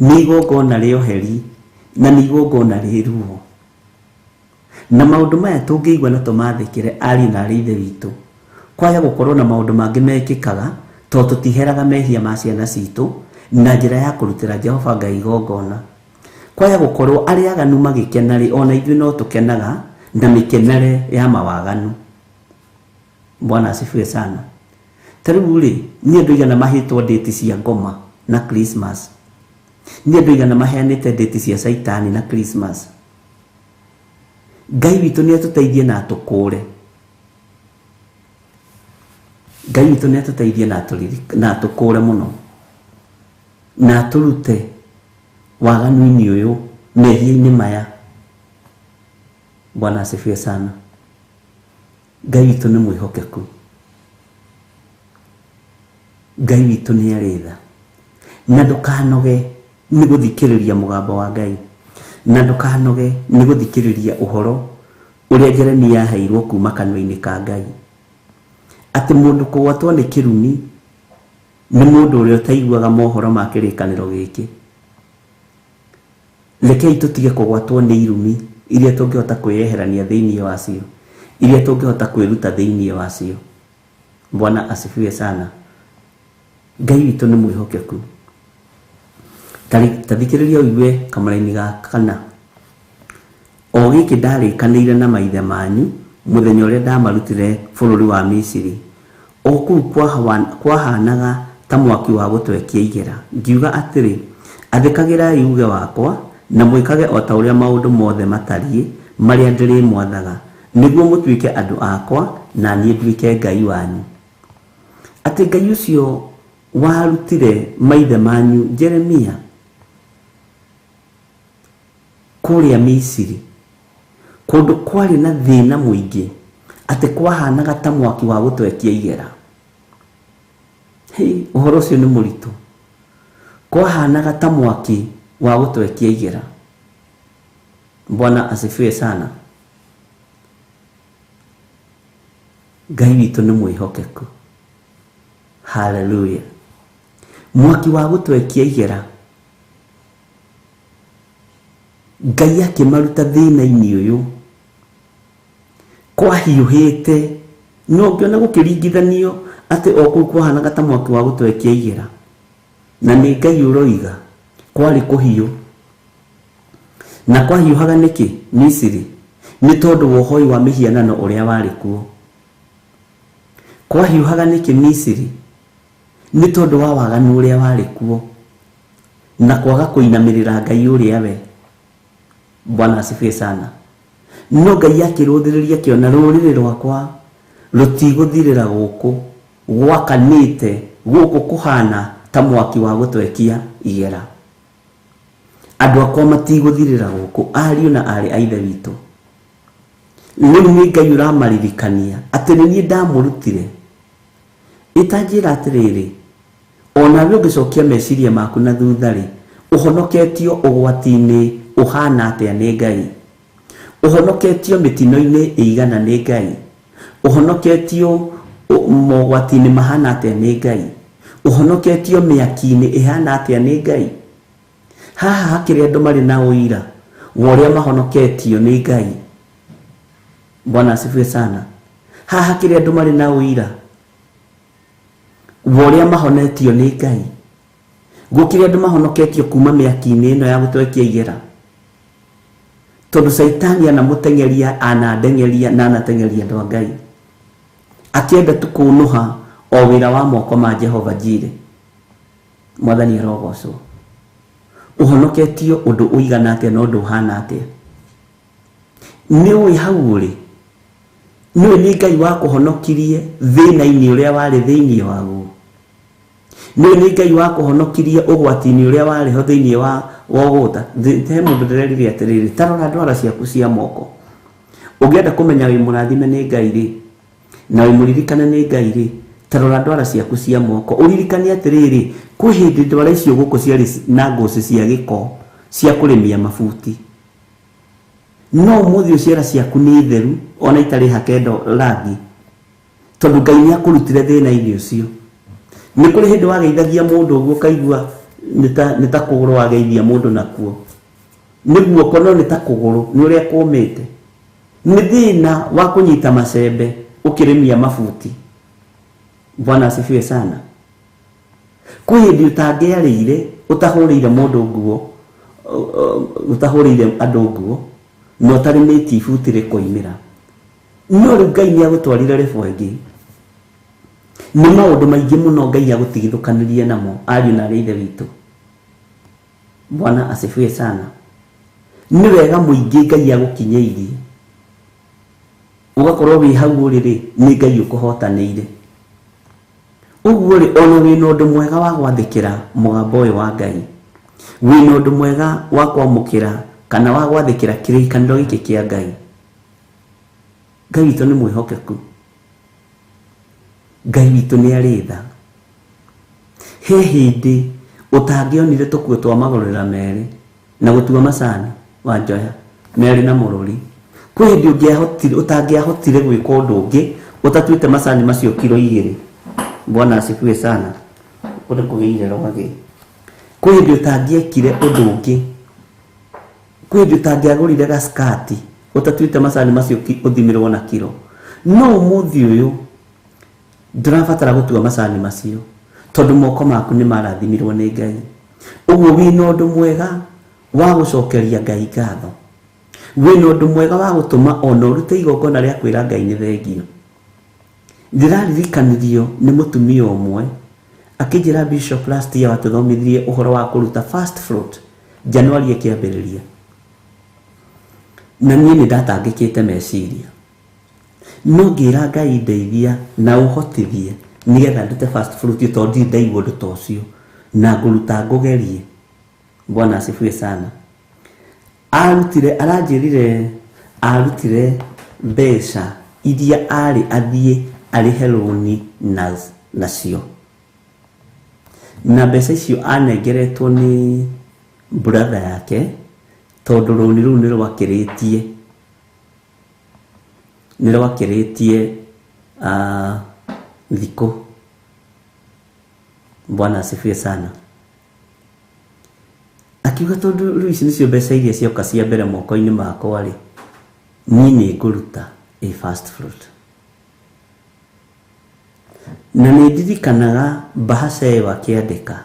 B: ni igongona ri oheri na ni igongona ri ruo na maundu maya tungiigwa na tumathikire ari na ari ithe witu kwaya gukorwo na maundu mangi mekikaga to tutiheraga mehia ma ciana citu na njira ya kurutira Jehova Ngai igongona kwaya gukorwo ari aganu magikenari ona ithuĩ no tukenaga na mikenere ya mawaganu Bwana asifiwe sana tariu ri ni andu igana mahitwo date cia ngoma na Christmas ni andu igana maheanite date cia saitani na Christmas Ngai witu ni atuteithie na atukure Ngai witu ni atuteithie na atukure muno na turute waganu-ini uyu mehia-ini maya Bwana asifiwe sana Ngai witu ni mwihokeku Ngai witu ni aritha na ndukanoge ni guthikiriria mugambo wa Ngai na ndukanoge ni guthikiriria uhoro uria Jeremia yaheirwo kuma kanwa-ini ka Ngai ati mundu kugwatwo ni kirumi ni mundu uria utaiguaga mohoro ma kirikaniro giki rekei tutige kugwatwo ni irumi iria tungihota kwiyeherania thiini wacio iria tungihota kwiruta thiini wacio Bwana asifiwe sana Ngai witu ni mwihokeku tathikiriria uigue kamaraini ga kana o giki ndarikanire na maithe manyu muthenya uria ndamarutire bururi wa Misiri o kuu kwahanaga ta mwaki wa gutwekia igera ngiuga atiri athikagira yuge wakwa na mwikage o ta uria maundu mothe matariĩ maria ndiri mwathaga niguo mutuike andu akwa na niĩ nduike Ngai wanyu ati Ngai ucio warutire maithe manyu Jeremia kuria Misiri kundu kwari na thina muingi ati kwahanaga ta mwaki wa gutwekia igera uhoro ucio ni muritu kwahanaga ta mwaki wa gutwekia igera Bwana asifiwe sana Ngai witu ni mwihokeku haleluya mwaki wa gutwekia igera Ngai akimaruta thina-ini uyu kwahiuhite no ngiona gukiringithanio ati o kuu kwahanaga ta mwaki wa gutwekia igera na ni Ngai uroiga kwari kuhiu na kwahiuhaga niki Misiri ni tondu wohoi wa mihianano uria wari kuo kwahiuhaga niki Misiri ni tondu wa waganu uria wari kuo na kwaga kuinamirira Ngai uria we Bwana asifiwe sana no Ngai akiruthiriria kiona ruriri rwakwa rutiguthirira guku gwakanite guku kuhana ta mwaki wa gutwekia igera andu akwa matiguthirira guku ariu na ari aithe witu riu ni Ngai uramaririkania ati ni ndamurutire itanjira atiriri ona we ugicokia meciria maku na thuthari uhonoketio ugwati-ini uhana atia ni Ngai uhonoketio mitino-ini igana ni Ngai uhonoketio mogwati-ini mahana atia ni Ngai uhonoketio miaki-ini ihana atia ni Ngai haha hakiri andu mari na uira woria mahonoketio ni Ngai Bwana asifiwe sana haha hakiri andu mari na uira woria mahonetio ni Ngai gukiri andu mahonoketio kuma miaki-ini ino ya gutwekia igera tondu saitani anamutengeria anadengeria na anatengeria andu a Ngai akienda tu kunuha o wira wa moko ma Jehova Jire Mwathani arogocwo uhonoketio undu uigana atia na undu uhana atia ni ui hau uri ni Ngai wa kuhonokirie thina-ini uria wari thiini waguo ni Ngai wa kuhonokirie ugwati-ini uria wari ho thiini wa woguta te mundu ndirerire atiriri tarora ndwara ciaku cia moko ungienda kumenya wi murathime ni Ngai ri na wi muririkane ni Ngai ri tarora ndwara ciaku cia moko uririkane atiriri kwi hindi ndwara icio guku ciari na ngoci cia giko cia kurimia mabuti no muthio ciara ciaku ni theru ona itari hakendo rangi tondu Ngai ni akurutire thina irio cio ni kuri hindi wageithagia mundu uguo kaigua nita kuguru wageithia mundu nakuo niguo kono nita kuguru ni uria kumite ni thina wa kunyita macembe ukirimia mabuti. Bwana asifiwe sana. Kwi hindi utangiarire utahurire mundu nguo utahurire andu nguo no tarimiti ibuti rikoimira no riu Ngai ni agutwarire rebo ingi ni maundu maingi muno Ngai agutigithukanirie namo ariu na ithe witu. Bwana asifiwe sana. Ni wega muingi Ngai agukinyeirie ugakorwo wi hau riri ni Ngai ukuhotanire uguo ri ona wina undu mwega wa gwathikira mugambo uyu wa Ngai wina undu mwega wa kwamukira kana wa gwathikira kirikaniro giki kia Ngai. Ngai witu ni mwihokeku. Ngai witu ni aritha. He hindi utangionire tukuo twa magorera meri na gutua macani wa njoya meri na mururi kwi hindi ungiahotire utangiahotire gwika undu ungi utatuite macani macio kilo 2. Bwana asifiwe sana. Kuri kugeire rwagi kwi hindi utangiekire undu ungi kwi hindi utangiagurire gaskati utatuite macani macio uthimirwo na kilo no muthi uyu ndirabatara gutua macani macio tondu moko maku ni marathimirwo ni Ngai. Uguo wina undu mwega wa gucokeria Ngai ngatho wina undu mwega wa gutuma ona urute igongona ria kwira Ngai ni thengio. Ndiraririkanithio ni mutumia umwe akijira Bishop last year watuthomithirie uhoro wa kuruta fast fruit January ikiambiriria na nie ni ndatangikite meciria no ngira Ngai ndeithia na uhotithie nigetha ndute fast fruit tondu ndaigua undu tocio na nguruta ngugerie. Bwana asifiwe sana. arutire mbeca iria ari athie arihe roni nacio na mbeca icio anengeretwo ni brother yake tondu roni ru ni rwakiritie thiko. Bwana asifiwe sana. Akiuga tondu riu ici nicio mbeca iria cioka cia mbere moko-ini makwa ri ni nguruta fast fruit na ni ndirikanaga bahasha ĩyo akiandika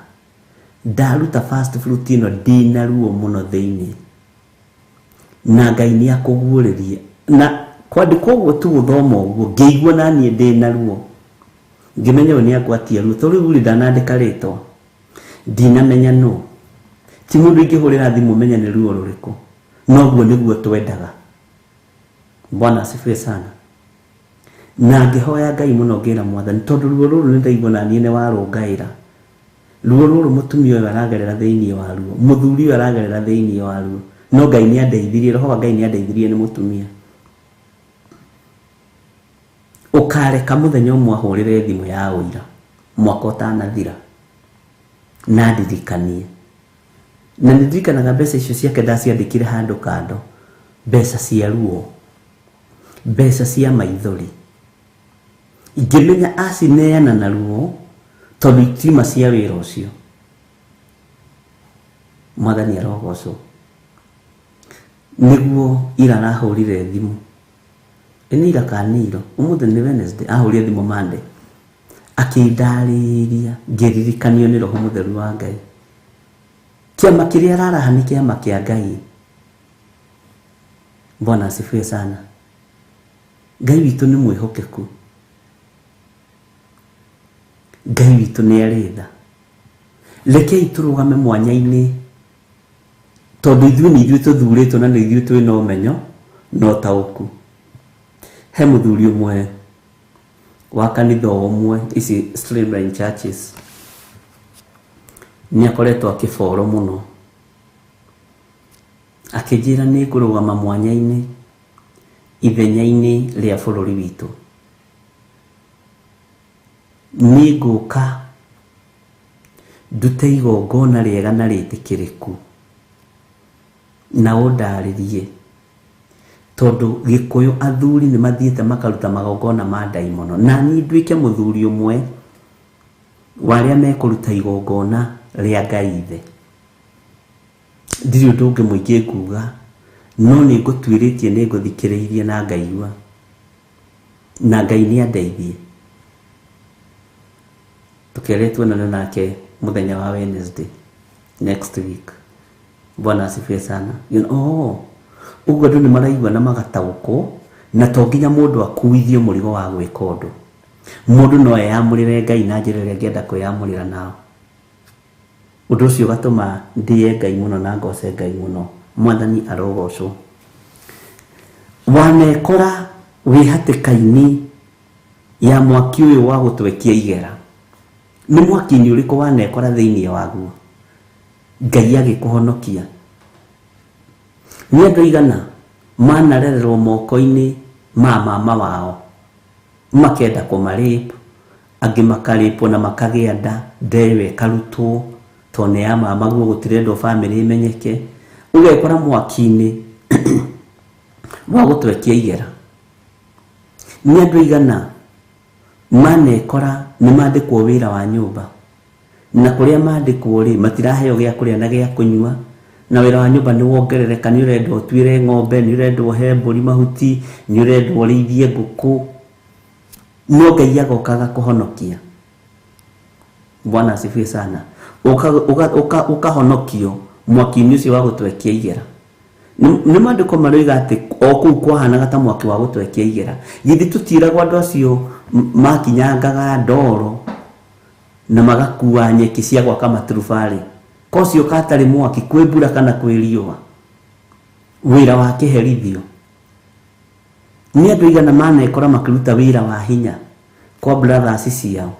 B: ndaruta fast fruit ino ndina ruo muno thiini na Ngai ni akuguũrĩrie na kwandĩkwo ũguo tu guthoma ũguo ngĩigua na niĩ ndina ruo ngimenya ũyũ ni akwatia ruo tondu rĩu ndanandĩka rĩtwa ndinamenya no ti mundu ingĩhũrĩra thimũ menya nĩ ruo rũrĩkũ no guo nĩguo twendaga. Bwana asifiwe sana. Na ngihoya Ngai muno ngira Mwathani tondu ruo ruru ni ndaigua na niĩ ni warũngaĩra ruo ruru mutumia ũyũ aragerera thĩinĩ wa ruo muthuri ũyũ aragerera thĩinĩ wa ruo no Ngai ni andeithirie roho wa Ngai ni andeithirie ni mutumia ukareka muthenya ũmwe ahũrĩre thimũ ya ũira mwaka ũtanathira na ndirikanie na ndirikanaga mbeca icio ciake ndaciandĩkire handũ kando mbeca cia ruo mbeca cia maithori ingĩmenya acineana na ruo tondu itima cia wĩra ũcio. Mwathani arogocwo. Niguo ira arahũrire thimũ ini ira kaniro umuthi ni Wednesday ahũrire thimũ Monday akĩndarĩria ngĩririkanio nĩ roho mũtheru wa Ngai kiama kĩrĩa araraha nĩ kiama kĩa Ngai. Bwana asifiwe sana. Ngai witũ nĩ mwĩhokeku. Ngai witũ nĩ aritha. Rekei tũrũgame mwanya-inĩ tondu ithuĩ nĩ ithuĩ tũthurĩtwo na nĩ ithuĩ twĩna ũmenyo no taũku. He mũthuri ũmwe wa kanitha ũmwe ici streamline churches ni akoretwo akĩboro mũno akĩnjĩra nĩ ngũrũgama mwanya-inĩ ithenya-inĩ rĩa bũrũri witũ niguka ndute igongona riega na ritikiriku na ũndarĩrie tondu Gikuyu athuri ni mathiĩte makaruta magongona ma ndaimono na ni nduĩke mũthuri ũmwe wa arĩa mekũruta igongona rĩa Ngai Ithe. Ndirĩ ũndũ ũngĩ mũingĩ nguga no nĩ ngũtuĩrĩtie nĩ ngũthikĩrĩirie na ngaigua na Ngai nĩ andeithie. Tukeretwo nake muthenya wa Wednesday next week. Bwana asifiwe sana. Uguo andũ nĩ maraigua na magataũkwo na to nginya mũndũ akuithio mũrigo wa gwĩka ũndũ. Mũndũ no eyamũrĩre Ngai na njĩra ĩrĩa angĩenda kwĩyamũrĩra nao. Ũndũ ũcio ũgatũma ndĩe Ngai mũno na ngoce Ngai mũno. Mwathani arogocwo. Wanekora wĩ hatĩka-inĩ ya mwaki ũyũ wa gũtwekia igera. Nĩ mwaki-inĩ ũrĩkũ wanekora thĩinĩ waguo Ngai agĩkũhonokia? Nĩ andũ aigana manarererwo moko-inĩ ma mama wao makenda kũmarĩpa, angĩ makarĩpwo na makagĩa nda, ndewe ĩkarutwo tondũ ya mama guo gũtirendwo bamĩrĩ ĩmenyeke, ũgekora mwaki-inĩ wa gũtwekia igera. Nĩ andũ aigana manekora nĩ mandĩkwo wĩra wa nyũmba na kũrĩa mandĩkwo rĩ matiraheo gĩa kũrĩa na gĩa kũnyua, na wĩra wa nyũmba nĩ wongerereka, nĩ ũrendwo ũtuĩre ng'ombe, nĩ ũrendwo he mbũri mahuti, nĩ ũrendwo ũrĩithie ngũkũ, no Ngai agoka agakũhonokia. Bwana asifiwe sana. Ũkahonokio mwaki-inĩ ũcio wa gũtwekia igera. Nĩ mandĩko maroiga atĩ o kũu kwahanaga ta mwaki wa gũtwekia igera. Githĩ tũtiĩragwo andũ acio makinyangaga ndoro na magakua nyeki cia gwaka maturubarĩ, kocio katarĩ mwaki, kwĩ mbura kana kwĩ riũa, wĩra wa kĩherithio. Nĩ andũ aigana manekora makĩruta wĩra wa hinya kwa brothers ciao,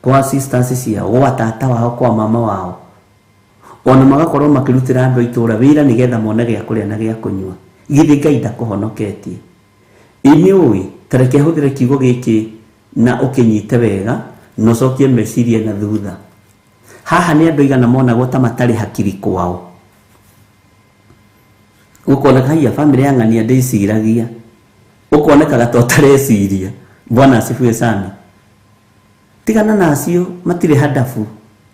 B: kwa sisters ciao, kwa tata wao, kwa mama wao, ona magakorwo makĩrutĩra andũ itũra wĩra nĩgetha mone gĩa kũrĩa na gĩa kũnyua. Githĩ Ngai ndakũhonoketie? Inyuĩ tareke hũthĩre kiugo gĩkĩ na ũkĩnyite wega no cokie meciria na thutha. Haha nĩ andũ aigana monagwo ta matarĩ hakiri kwao. Ũkoneka hiya bamĩrĩ ya ng'ania ndĩciragia, ũkonekaga to tareciria. Bwana asifiwe sana. Tigana nacio, matirĩ hadafu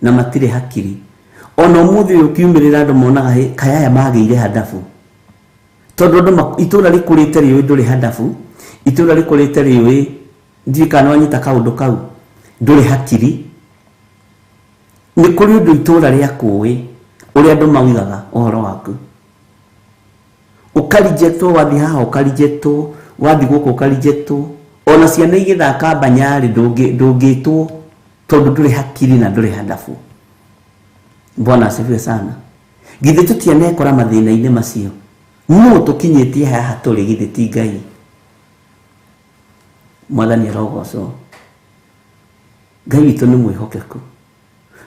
B: na matirĩ hakiri. Ona ũmũthĩ ũyũ ũkiumĩrĩra andũ monaga kayaya magĩire hadafu, tondũ andũ itũra rĩkũrĩte rĩũĩ ndũrĩ hadafu, itũra rĩkũrĩte rĩũĩ ndiĩ kana wanyita kaũndũ kau ndũrĩ hakiri. Nĩ kũrĩ ũndũ itũra rĩakũĩ ũrĩa andũ maugaga ũhoro waku, ũkarijetwo, wathiĩ haha ũkarijetwo, wathiĩ gũkũ ũkarijetwo, ona ciana igĩthaka banyarĩ ndũngĩtwo tondũ ndũrĩ hakiri na ndũrĩ hadafu. Bwana asifiwe sana. Githĩ tũtianekora mathĩna-inĩ macio? No tũkinyĩtie haha tũrĩ githĩ ti Ngai? Mwathani arogocwo. Ngai witũ nĩ mwĩhokeku.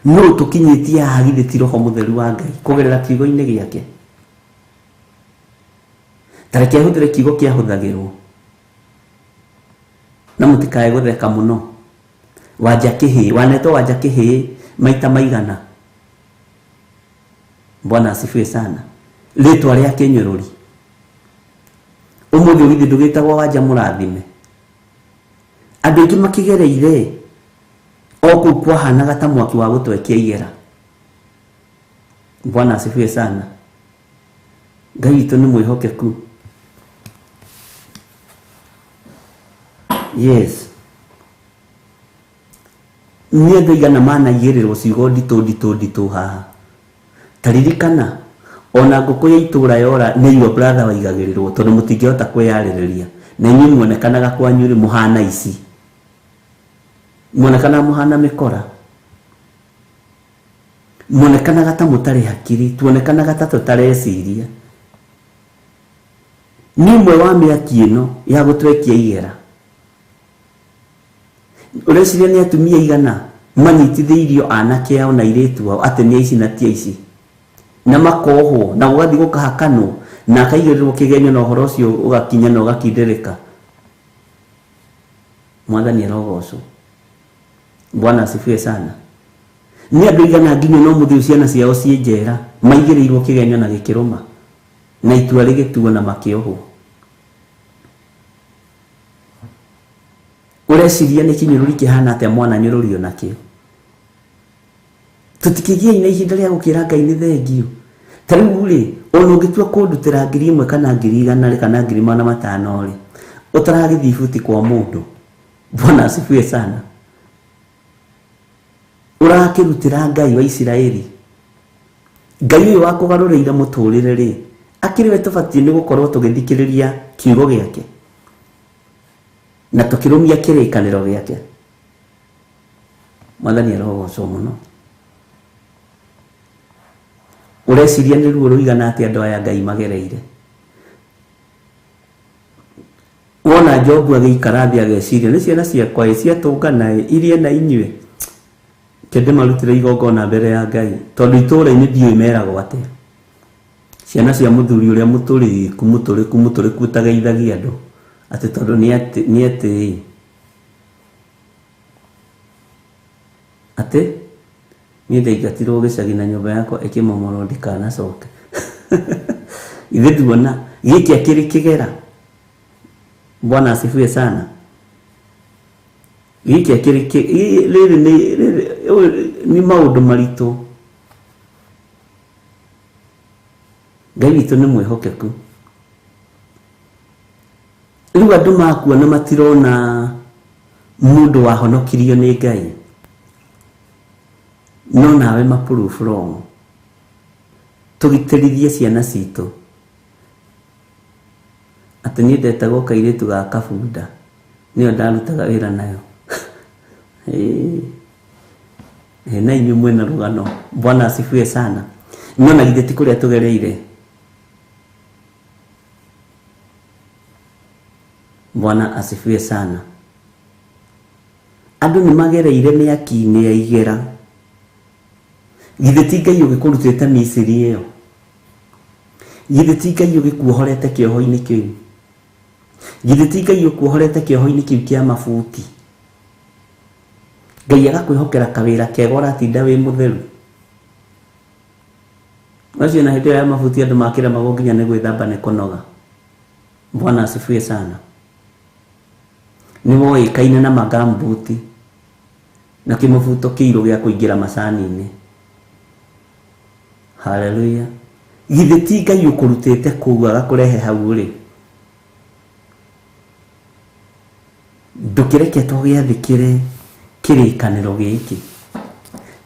B: No tũkinyĩtie haha githĩ ti Roho Mũtheru wa Ngai kũgerera kiugo-inĩ gĩake? Tareke hũthĩre kiugo kĩahũthagĩrwo na mũtikae gũtheka mũno. Wanja kĩhĩ, wanetwo wanja kĩhĩ maita maigana. Bwana asifiwe sana. Rĩtwa rĩa kĩnyũrũri ũmũthĩ ũgithĩ ndũgĩtagwo wanja mũrathime. Andũ aingĩ makĩgereire o kũu kwahanaga ta mwaki wa gũtwekia igera. Bwana asifiwe sana. Ngai witũ nĩ mwĩhokeku. Yes. Nĩ andũ aigana manaigĩrĩrwo ciugo nditũ haha. Taririkana ona ngũkũ ya itũra yora nĩ your brother waigagĩrĩrwo tondũ mũtingĩhota kwĩyarĩrĩria, na inyuĩ muonekanaga kwanyu rĩ mũhana ici, muonekanaga mũhana mĩkora, muonekanaga ta mũtarĩ hakiri, tuonekanaga ta tũtareciria. Nĩ ũmwe wa mĩaki ĩno ya gũtwekia igera. Ũreciria nĩ atumia igana manyitithĩirio anake ao na airĩtu ao atĩ nĩ aici na ti aici, na makohwo na gũgathiĩ gũkahakanwo na akaigĩrĩrwo kĩgenyo na ũhoro ũcio ũgakinya na ũgakindĩrĩka. Mwathani arogocwo. Bwana asifiwe sana. Ni andũ igana nginya no muthi ciana ciao cienjera maigereirwo kigenyo na gikiruma na itua rigituo na makioho. Ureciria ni kinyururi kihana atia mwana nyururio nakio. Tutikigia ina ihinda ria gukira Ngai ni thengio. Tariu ri ono ngitua kundutira 1,000 kana 100 kana 500 ri utaragithii futi kwa mundu. Bwana asifiwe sana. Urakirutira Ngai wa Isiraeli. Ngai uyu wakugarurira muturire ri akiriwe tubatie ni gukorwo tugithikiriria kiugo giake na tukirumia kirikaniro giake. Mwathani arogocwo muno. Ureciria ni ruo ruigana ati andu aya Ngai magereire. Wona Jobu agikara thia ageciria ni ciana ciakwa ciatungana irie na inyue kende marutire igongona mbere ya Ngai tondu itura-ini ndiu imeragwo atia. Ciana cia muthuri uria muturiku tageithagia andu ati tondu ni ati ni ndaigatirwo gicagi na nyumba yakwa ikimomoro ndikanacoke. Ithe tuona giki akiri kigera. Bwana asifiwe sana. Giki akiri ni maundu maritu. Ngai witu ni mwihokeku. Riu andu makua na matirona mundu wahonokirio ni Ngai. No nawe maproof wrong. Tugitirithie ciana citu. Ati ni ndetagwo kairitu ga kabunda. Niyo ndarutaga wira nayo. Na inyu mwena rugano. Bwana asifiwe sana. No na githeti kuria tugereire. Bwana asifiwe sana. Andu ni magereire miaki-ini ya igera. Githeti Ngai ugikurutite Misiri iyo. Githeti Ngai ugikuohorete kioho-ini kiu. Githeti Ngai ukuohorete kioho-ini kiu kia mabuti. Ngai agakwihokera kawira kega uratinda wi mutheru. Wacio na hindi ya mabuti andu makira magonginya ni gwithamba ni kunoga. Bwana asifiwe sana. Ni moikaine na magambuti na kimubuto kiiru gia kuingira macani-ini. Hallelujah. Githeti Ngai ukurutite kuu agakurehe hau ri. Ndukireke tugĩathikire kirikaniro giki.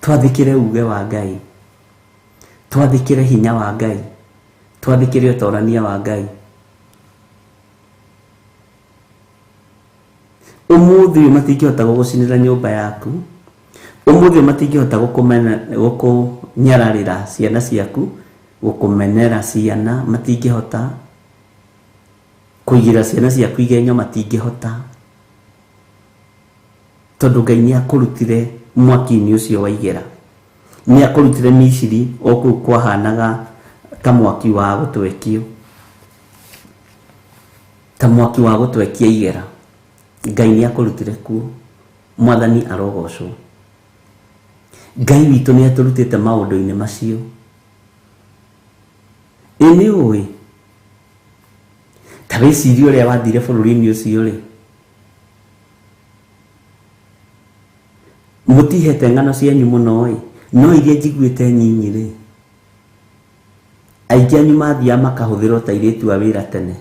B: Twathikire uge wa Ngai. Twathikire hinya wa Ngai. Twathikire utorania wa Ngai. Umuthi matingihota gugucinira nyumba yaku. Umuthi matingihota gukunyararira ciana ciaku, gukumenera ciana matingihota. Kuigira ciana ciaku igenyo matingihota. Tondu Ngai ni akurutire mwaki-ini ucio wa igera. Ni akurutire Misiri oku kwahanaga ta mwaki wa gutwekio. Ta mwaki wa gutwekia igera. Ngai ni akurutire ku. Mwathani arogocwo. Ngai witu ni aturutite maundu-ini macio. Ini ui ta wiciria uria wathire bururi-ini ucio ri. Mutihete ngano cianyu muno ri, no iria njiguite nyinyi ri. Aingi anyu mathia makahuthirwo ta iritu a wira tene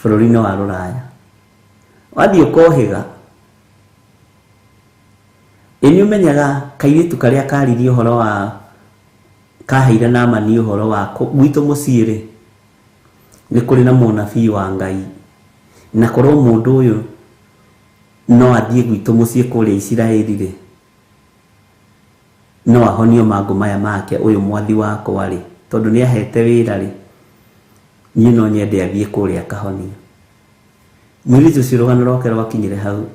B: bururi-ini wa Ruraya. Wathie ukohiga ini umenyaga kairitu karia karirie uhoro wa kaheire na mani uhoro wa gwitu muciiri ni kuri na munabii wa Ngai na korwo mundu uyu no athie gwitu mucii kuria Isiraeli ri no ahonio mangu maya make uyu mwathi wakwa ri tondu ni ahete wira ri ni no nyende athie kuria kahonio. Mwiritu cirugano rwake rwakinyire hau.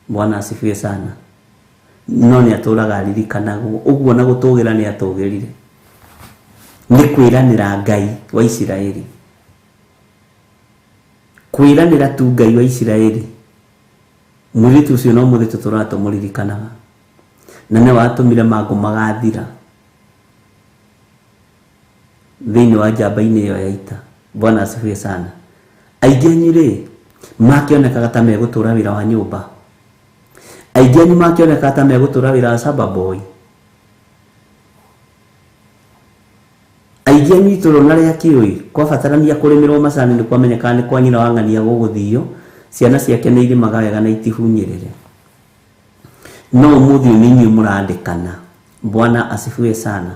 B: Bwana asifiwe sana. No ni aturaga aririkanaga uguo na gutugira ni atugirire. Ni kwiranira Ngai wa Isiraeli. Kwiranira tu Ngai wa Isiraeli. Mũirĩtu ũcio no mũthĩ tũratũmũririkanaga na nĩ watũmire mangũ magathira thĩinĩ wa njamba-inĩ ĩyo ya ita. Bwana asifiwe sana. Aingĩ anyu rĩ makĩonekaga ta megũtũra wĩra wa nyũmba, aingĩ anyu makĩonekaga ta megũtũra wĩra wa samba boy, aingĩ anyu itũrũ na rĩa kĩũi kwabatarania kũrĩmĩrwo macani nĩ kwamenyekaga nĩ kwa nyina wa ng'ania gũgũthio, ciana ciake nĩ irĩmaga wega na itihunyĩrĩre. No ũmũthĩ nĩ inyuĩ mũrandĩkana. Bwana asifiwe sana.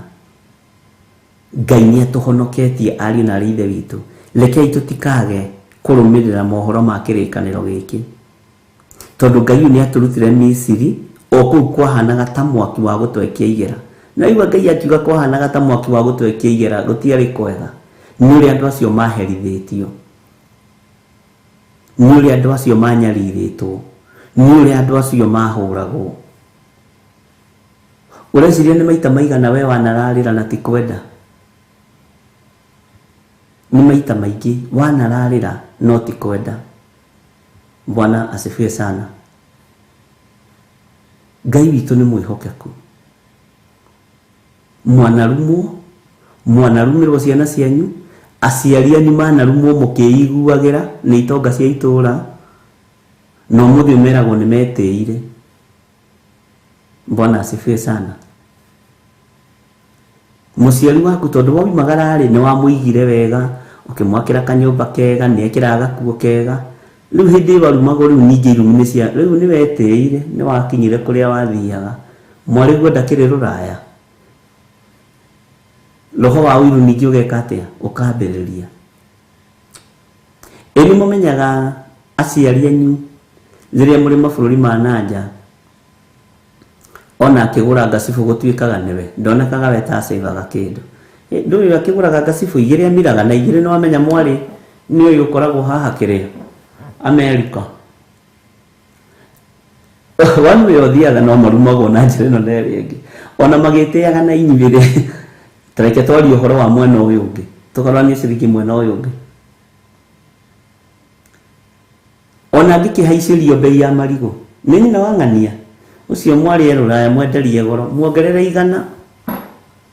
B: Ngai nĩ atũhonoketie ariũ na aarĩ a Ithe witũ. Rekei tũtikage kũrũmĩrĩra mohoro ma kĩrĩkanĩro gĩkĩ, tondũ Ngai nĩ atũrutire Misiri o kũu kwahanaga ta mwaki wa gũtwekia igera. Na igua Ngai akiuga kwahanaga ta mwaki wa gũtwekia igera gũtiarĩ kwega. Nĩ ũrĩa andũ acio maherithĩtio, nĩ ũrĩa andũ acio manyarirĩtwo, nĩ ũrĩa andũ acio mahũragwo. Ũreciria nĩ maita maigana we wanararĩra na ti kwenda? Nĩ maita maingĩ wanararĩra no ti kwenda. Bwana asifiwe sana. Ngai witũ nĩ mwĩhokeku. Mwanarumĩrwo ciana cianyu, aciari anyu manarumwo mũkĩiguagĩra nĩ itonga cia itũũra, no mũthĩ meragwo nĩ metĩire. Bwana asifiwe sana. Mũciari waku tondũ waumagara rĩ nĩ wamũigire wega, ũkĩmwakĩra kanyũmba kega, nĩ ekĩraga gakuo kega. Rĩu hĩndĩ warumagwo rĩu ningĩ irumi cia rĩu nĩ wetĩire, nĩ wakinyire kũrĩa wathiaga. Mwarĩ guo ndakĩrĩ rũraya. Roho wa ũiru ningĩ ũgeka atĩa? Ũkambĩrĩria. Ĩni mũmenyaga aciari anyu rĩrĩa mũrĩ mabũrũri ma nanja, ona akĩgũra ngacibũ gũtuĩkaga nĩwe, ndonekaga we ta acĩvaga kĩndũ. Ndũĩ akĩgũraga ngacibũ igĩrĩ amiraga na igĩrĩ, no amenya mwarĩ nĩ ũyũ ũkoragwo haha kĩrĩa Amerika. Wanu we ũthiaga no marumagwo na njĩra ĩno na ĩrĩa ĩngĩ, ona magĩtĩaga na inyuĩ rĩ. Tareke twarie ũhoro wa mwena ũyũ ũngĩ, tũkaroranie ciringi mwena ũyũ ũngĩ. Ona ngĩkĩhaicĩrio bei ya marigũ nĩ nyina wa ng'ania ũcio mwarĩ erũraya mwenderie goro, muongerere igana,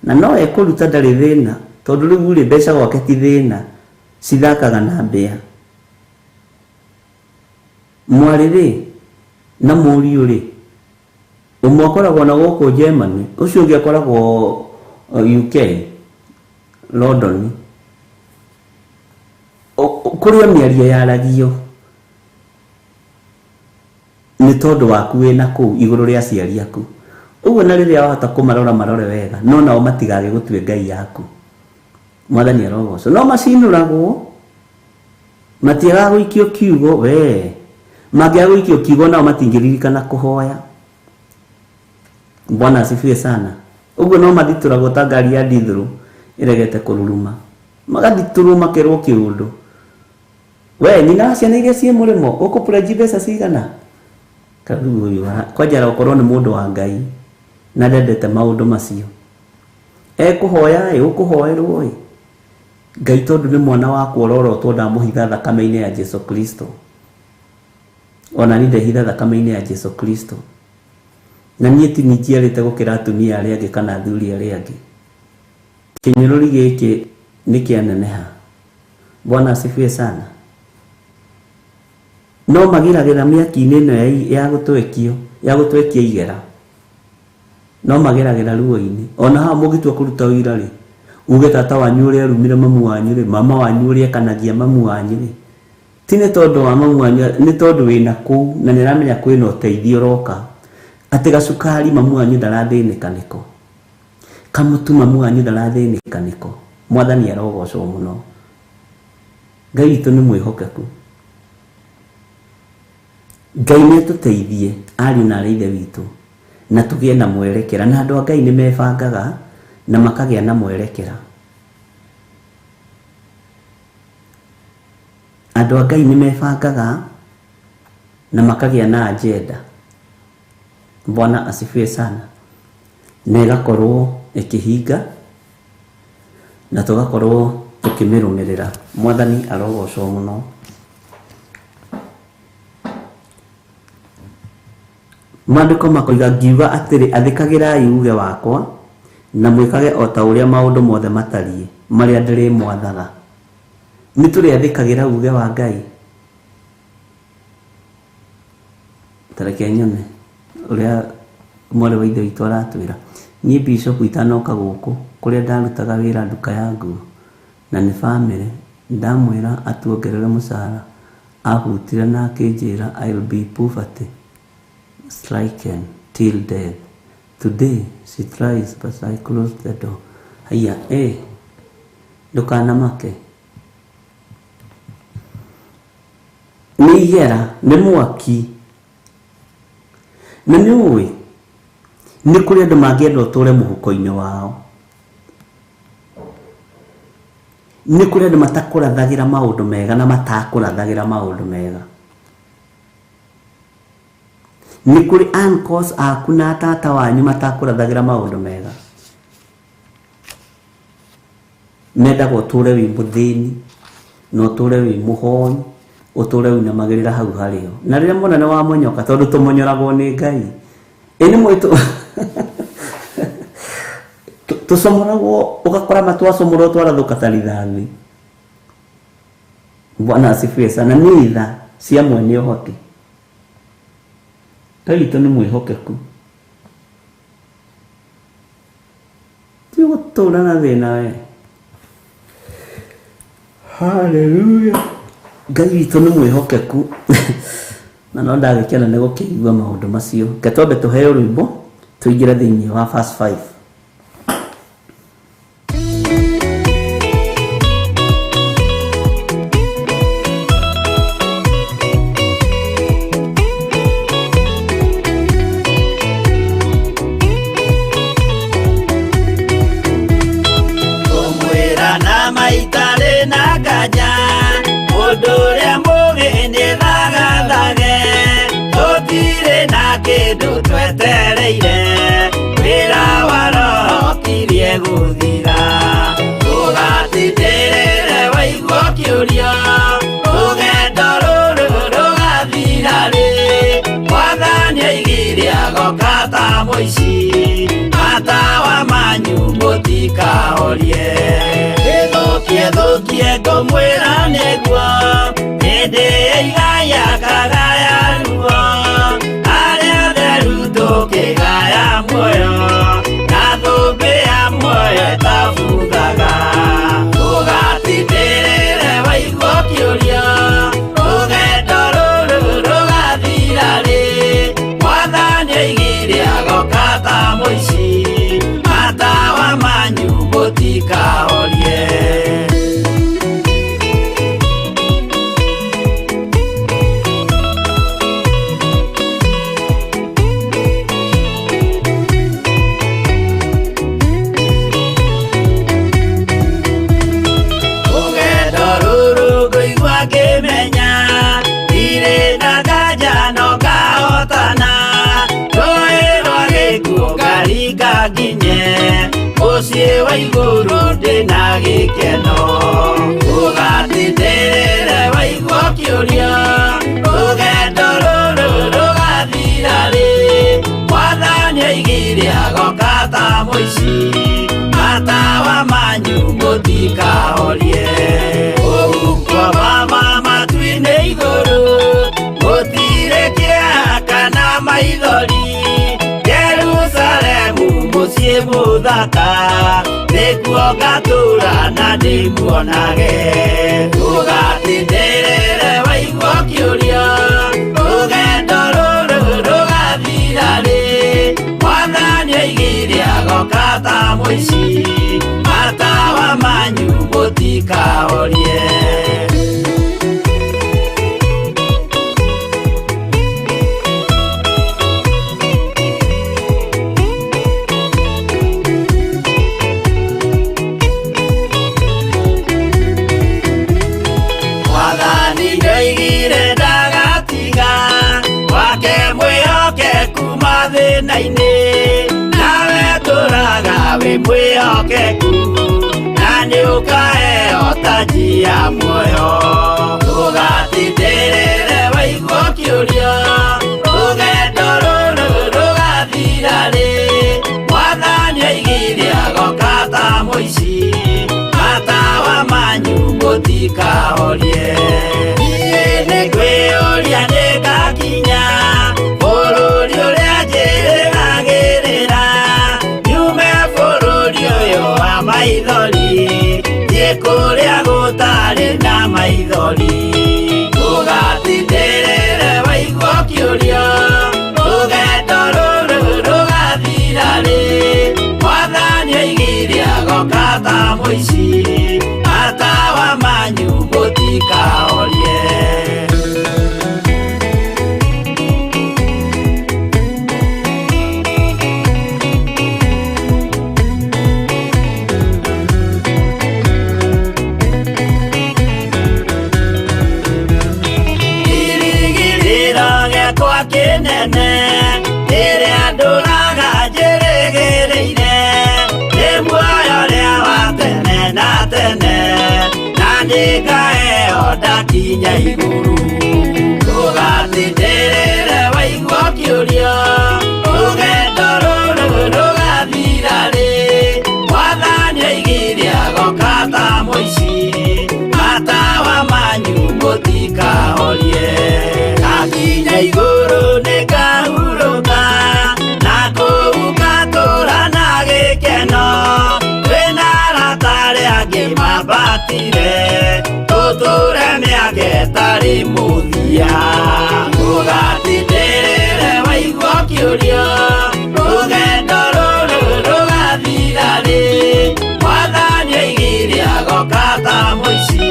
B: na no ekũruta ndarĩ thĩna, tondũ rĩu rĩ mbeca gwake ti thĩna, cithakaga na mbĩa. Mwarĩ rĩ na mũriũ rĩ, ũmwe akoragwo na gũkũ Germany, ũcio ũngĩ akoragwo UK, London. Kũrĩa mĩario yaragio nĩ tondũ waku wĩna kũu igũrũ rĩa aciari aku. Ũguo na rĩrĩa wahota kũmarora marore wega, no nao matigage gũtue Ngai yaku. Mwathani arogocwo. No macinũragwo, matiaga gũikio kiugo we. Mangĩaga gũikio kiugo nao matingĩririkana kũhoya. Bwana asifiwe sana. Ũguo no mathitũragwo ta ngari ya ndithũrũ ĩregete kũruruma. Magathitũrwo makerwo kĩũndũ. We nina ciana iria ciĩ mũrĩmo ũkũpũrenji mbeca cigana? Karugu ũyũ kwanja gũkorwo nĩ mũndũ wa Ngai na ndendete maũndũ macio. Ekũhoya ũkũhoerwo Ngai tondũ nĩ mwana wakwa ũrorotwo ndamũhitha thakame-inĩ ya Jesu Kristo. Ona nĩ ndehitha thakame-inĩ ya Jesu Kristo. Na niĩ ti njiarĩte gũkĩra atumia arĩa angĩ kana athuri arĩa angĩ. Kĩnyũrũri gĩkĩ nĩ kĩaneneha. Bwana asifiwe sana. No magiragĩra mĩaki-inĩ ĩno ya gũtwekia igera. No magiragĩra ruo-inĩ. Ona haha mũgĩtua kũruta wĩra rĩ, uge tata wanyu ũrĩa arumire mamu wanyu rĩ, mama wanyu ũrĩa ekanagia mamu wanyu rĩ. Ti nĩ tondũ wa mamu wanyu, nĩ tondũ wĩna kũu na nĩ ramenya kwĩna ũteithio ũroka. Atĩ gacukari mamu wanyu ndarathĩnĩka nĩko. Kamũtu mamu wanyu ndarathĩnĩka nĩko. Mwathani arogocwo mũno. Ngai witũ nĩ mwĩhokeku. Ngai nĩ atũteithie ariũ na aarĩ a Ithe witũ na tũgĩe na mwerekera, na andũ a Ngai nĩ mebangaga na makagĩa na mwerekera. Andũ a Ngai nĩ mebangaga na makagĩa na agenda. Bwana asifiwe sana. Na ĩgakorwo ĩkĩhinga na tũgakorwo tũkĩmĩrũmĩrĩra. Mwathani arogocwo mũno. Mandiko makoiga ngiuga atĩrĩ athĩkagĩrai uge wakwa na mwĩkage o ta ũrĩa maũndũ mothe matariĩ marĩa ndĩrĩmwathaga. Nĩ tũrĩathĩkagĩra uge wa Ngai? Tareke nyone ũrĩa mwarĩ wa ithe witũ aratwĩra. Niĩ Bishop itanoka gũkũ kũrĩa ndarutaga wĩra nduka ya nguo na nĩ bamĩrĩ, ndamwĩra atuongerere mũcara, ahutire na akĩnjĩra I'll be poverty stricken till death. Today she tries but I close the door. Haya, ndukanamake. Nĩ igera, nĩ mwaki. Na nĩ ũĩ nĩ kũrĩ andũ mangĩenda ũtũre mũhuko-inĩ wao. Nĩ kũrĩ andũ matakũrathagĩra maũndũ mega na matakũrathagĩra maũndũ mega. Nĩ kũrĩ uncles aku na tata wanyu matakũrathagĩra maũndũ mega. Mendaga ũtũre wĩ mũthĩni na ũtũre wĩ mũhoi, ũtũre wĩinamagĩrĩra hau harĩo. Na rĩrĩa mona nĩ wamonyoka tondũ tũmonyoragwo nĩ Ngai. Ĩnĩ mwĩtũ tũcomoragwo ũgakora matwacomorwo twarathũka ta rithathi. Bwana asifiwe sana. Nĩ tha cia mwene ũhoti. Ngai witũ nĩ mwĩhokeku. Ti gũtũra na thĩna we. Hallelujah. Ngai witũ nĩ mwĩhokeku. Na no ndagĩkena nĩ gũkĩigua maũndũ macio. Ketwambe tũheo rwĩmbo tũingĩre thĩinĩ wa verse 5.
A: Matawa manyu mũtikahorie. Thũkie ngũmwĩra nĩguo hĩndĩ ĩigaya kagaya ruo. Arĩa theru tũkĩgaya muoyo na thũmbĩ ya muoyo ĩtabuthaga. Ndũgatindĩrĩre waigua kĩũria, rũgendo rũrũ rũgathira rĩ. Mwathani oigire agoka ta mũici, matawa manyu mũtikahorie. Mũciĩ wa igũrũ ndĩna gĩkeno. Ndũgatindĩrĩre waigua kĩũria, rũgendo rũrũ rũgathira rĩ. Mwathani oigire agoka ta mũici, matawa manyu mũtikahorie. Ũgukua mama matu-inĩ igũrũ, gũtirĩ kĩeha kana maithori. Jerusalemu mũciĩ mũthaka, nĩkuo ngatũũra na ndĩmuonage. Ndũgatindĩrĩre waigua kĩũria, rũgendo rũrũ rũgathira rĩ. Mwathani oigire agoka ta mũici, matawa manyu mũtikahorie. Nawe tũraga wĩ mwĩhokeku, na nĩũkaheo taji ya muoyo. Ndũgatindĩrĩre waigua kĩũria, rũgendo rũrũ maithori ugatindĩrĩre waigua kĩũria rũgendo rũrũ rũgathira rĩ Mwathani oigire agoka ta mũici matawa manyu mũtikahorie Kinene ĩrĩa ndũraga njĩrĩgĩrĩire nĩ muoyo rĩa wa tene na tene na nĩngaheo ndakinya igũrũ ndũgatindĩrĩre waigua kĩũria rũgendo rũrũ rũgathira rĩ Mwathani oigire agoka ta mũici matawa manyu mũtikahorie ndakinya igũrũ nĩngahurũka na kũu ngatũũra na gĩkeno twĩna arata arĩa angĩ mambatire tũtũũre mĩaka ĩtarĩ mũthia ndũgatindĩrĩre waigua kĩũria rũgendo rũrũ rũgathira rĩ Mwathani oigire agoka ta mũici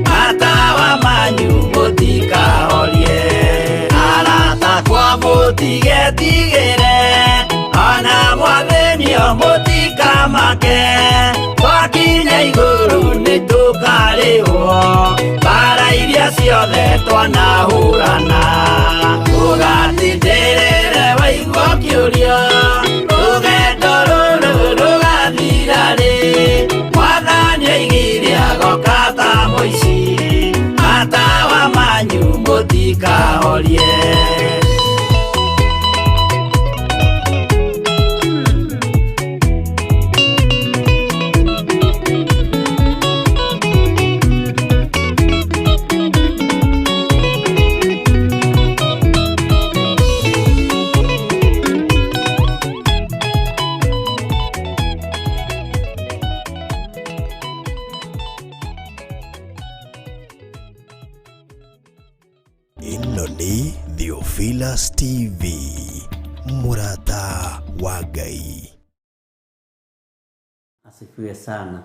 A: matawa manyu mũtikahorie mũtigetigĩre ona Mwathani mũtikamake twakinya igũrũ nĩtũkarĩhwo mbara iria ciothe twanahũrana ndũgatindĩrĩre waigua kĩũria rũgendo rũrũ rũgathira rĩ Mwathani oigire agoka ta mũici matawa manyu mũtikahorie
C: Ĩno nĩ Theophilus TV, mũrata wa Ngai.
B: Asifiwe sana.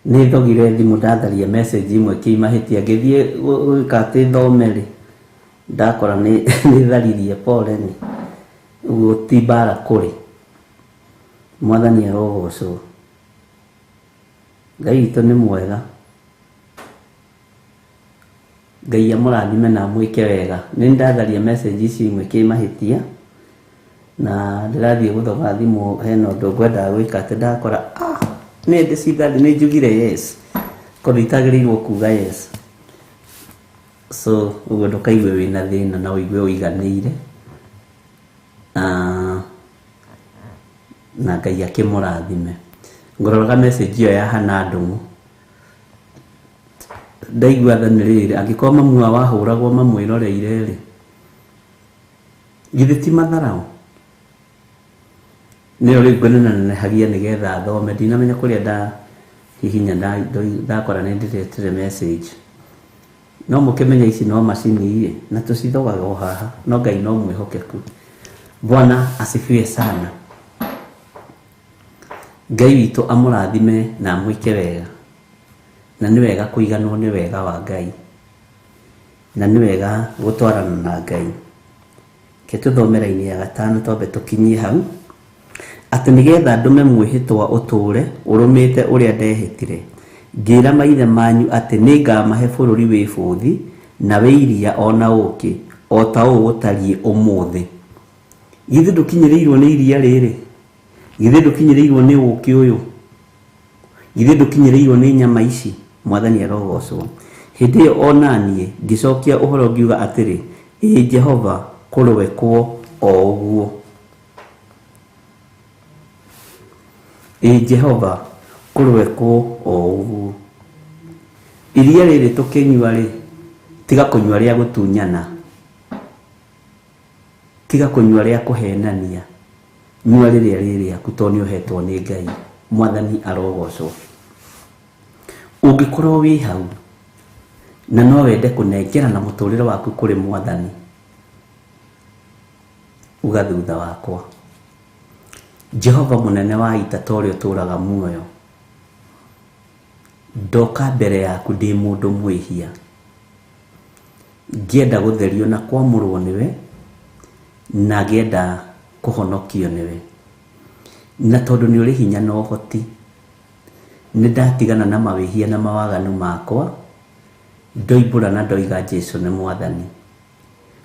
B: Nĩ thogire thimũ ndatharia message imwe kĩmahĩtia ngĩthiĩ gwĩka atĩ thome rĩ ndakora nĩ tharirie pole nĩ ũguo ti mbara kũrĩ Mwathani arogocwo Ngai witũ nĩ mwega Ngai amũrathime na mwĩke wega nĩ ndatharia message ici imwe kĩmahĩtia na ndĩrathiĩ gũthoma thimũ hena ũndũ ngwendaga gwĩka atĩ ndakora nĩ ndĩcithari nĩ njugire yes korwo itagĩrĩirwo kuga yes so ũguo ndũkaigue wĩna thĩna na ũigue ũiganĩire na Ngai akĩmũrathime ngororaga message ĩyo ya Hana Ndung'u ndaigua thani rĩrĩ angĩkorwo mamu wahũragwo mamwĩroreire rĩ githĩ ti matharaũ nĩyo rĩu ngũnenehagia nĩgetha thome ndinamenya kũrĩa hihinya ndakora nĩ ndĩretire message no mũkĩmenya ici no macini na tũcithogaga o haha no Ngai no mwĩhokeku Bwana asifiwe sana Ngai witũ amũrathime na mwĩke wega na nĩ wega kũiganwo nĩ wega wa Ngai na nĩ wega gũtwarana na Ngai ke tũthomera-inĩ ya gatano twambe tũkinyie hau atĩ nĩgetha ndũme mwĩhĩtwa ũtũũre ũrũmĩte ũrĩa ndehĩtire ngĩra maithe manyu atĩ nĩngamahe bũrũri wĩ bũthi na wĩ iria ona ũkĩ o ta ũũ gũtariĩ ũmũthĩ githĩ ndũkinyĩrĩirwo nĩ iria rĩrĩ githĩ ndũkinyĩrĩirwo nĩ ũkĩ ũyũ githĩ ndũkinyĩrĩirwo nĩ nyama ici Mwathani arogocwo hĩndĩ ĩyo onaniĩ ngĩcokia ũhoro ngiuga atĩrĩ ĩ Jehova kũrowekwo o ũguo Jehova kũrowekwo o ũguo iria rĩrĩ tũkĩnyua rĩ tiga kũnyua rĩa gũtunyana tiga kũnyua rĩa kũhenania nyua rĩrĩa rĩrĩaku tondũ nĩũhetwo nĩ Ngai Mwathani arogocwo ũngĩkorwo wĩ hau na no wende kunengera na muturire waku kuri Mwathani, uga thutha wakwa. Jehova munene wa ita torio turaga muoyo, ndoka mbere yaku ndi mundu mwihia, ngienda gutherio na kwamurwo niwe, na ngienda kuhonokio niwe. Na tondu ni uri hinya na uhoti, ni ndatigana na mawihia na mawaganu makwa, ndoimbura na ndoiga Jesu ni Mwathani.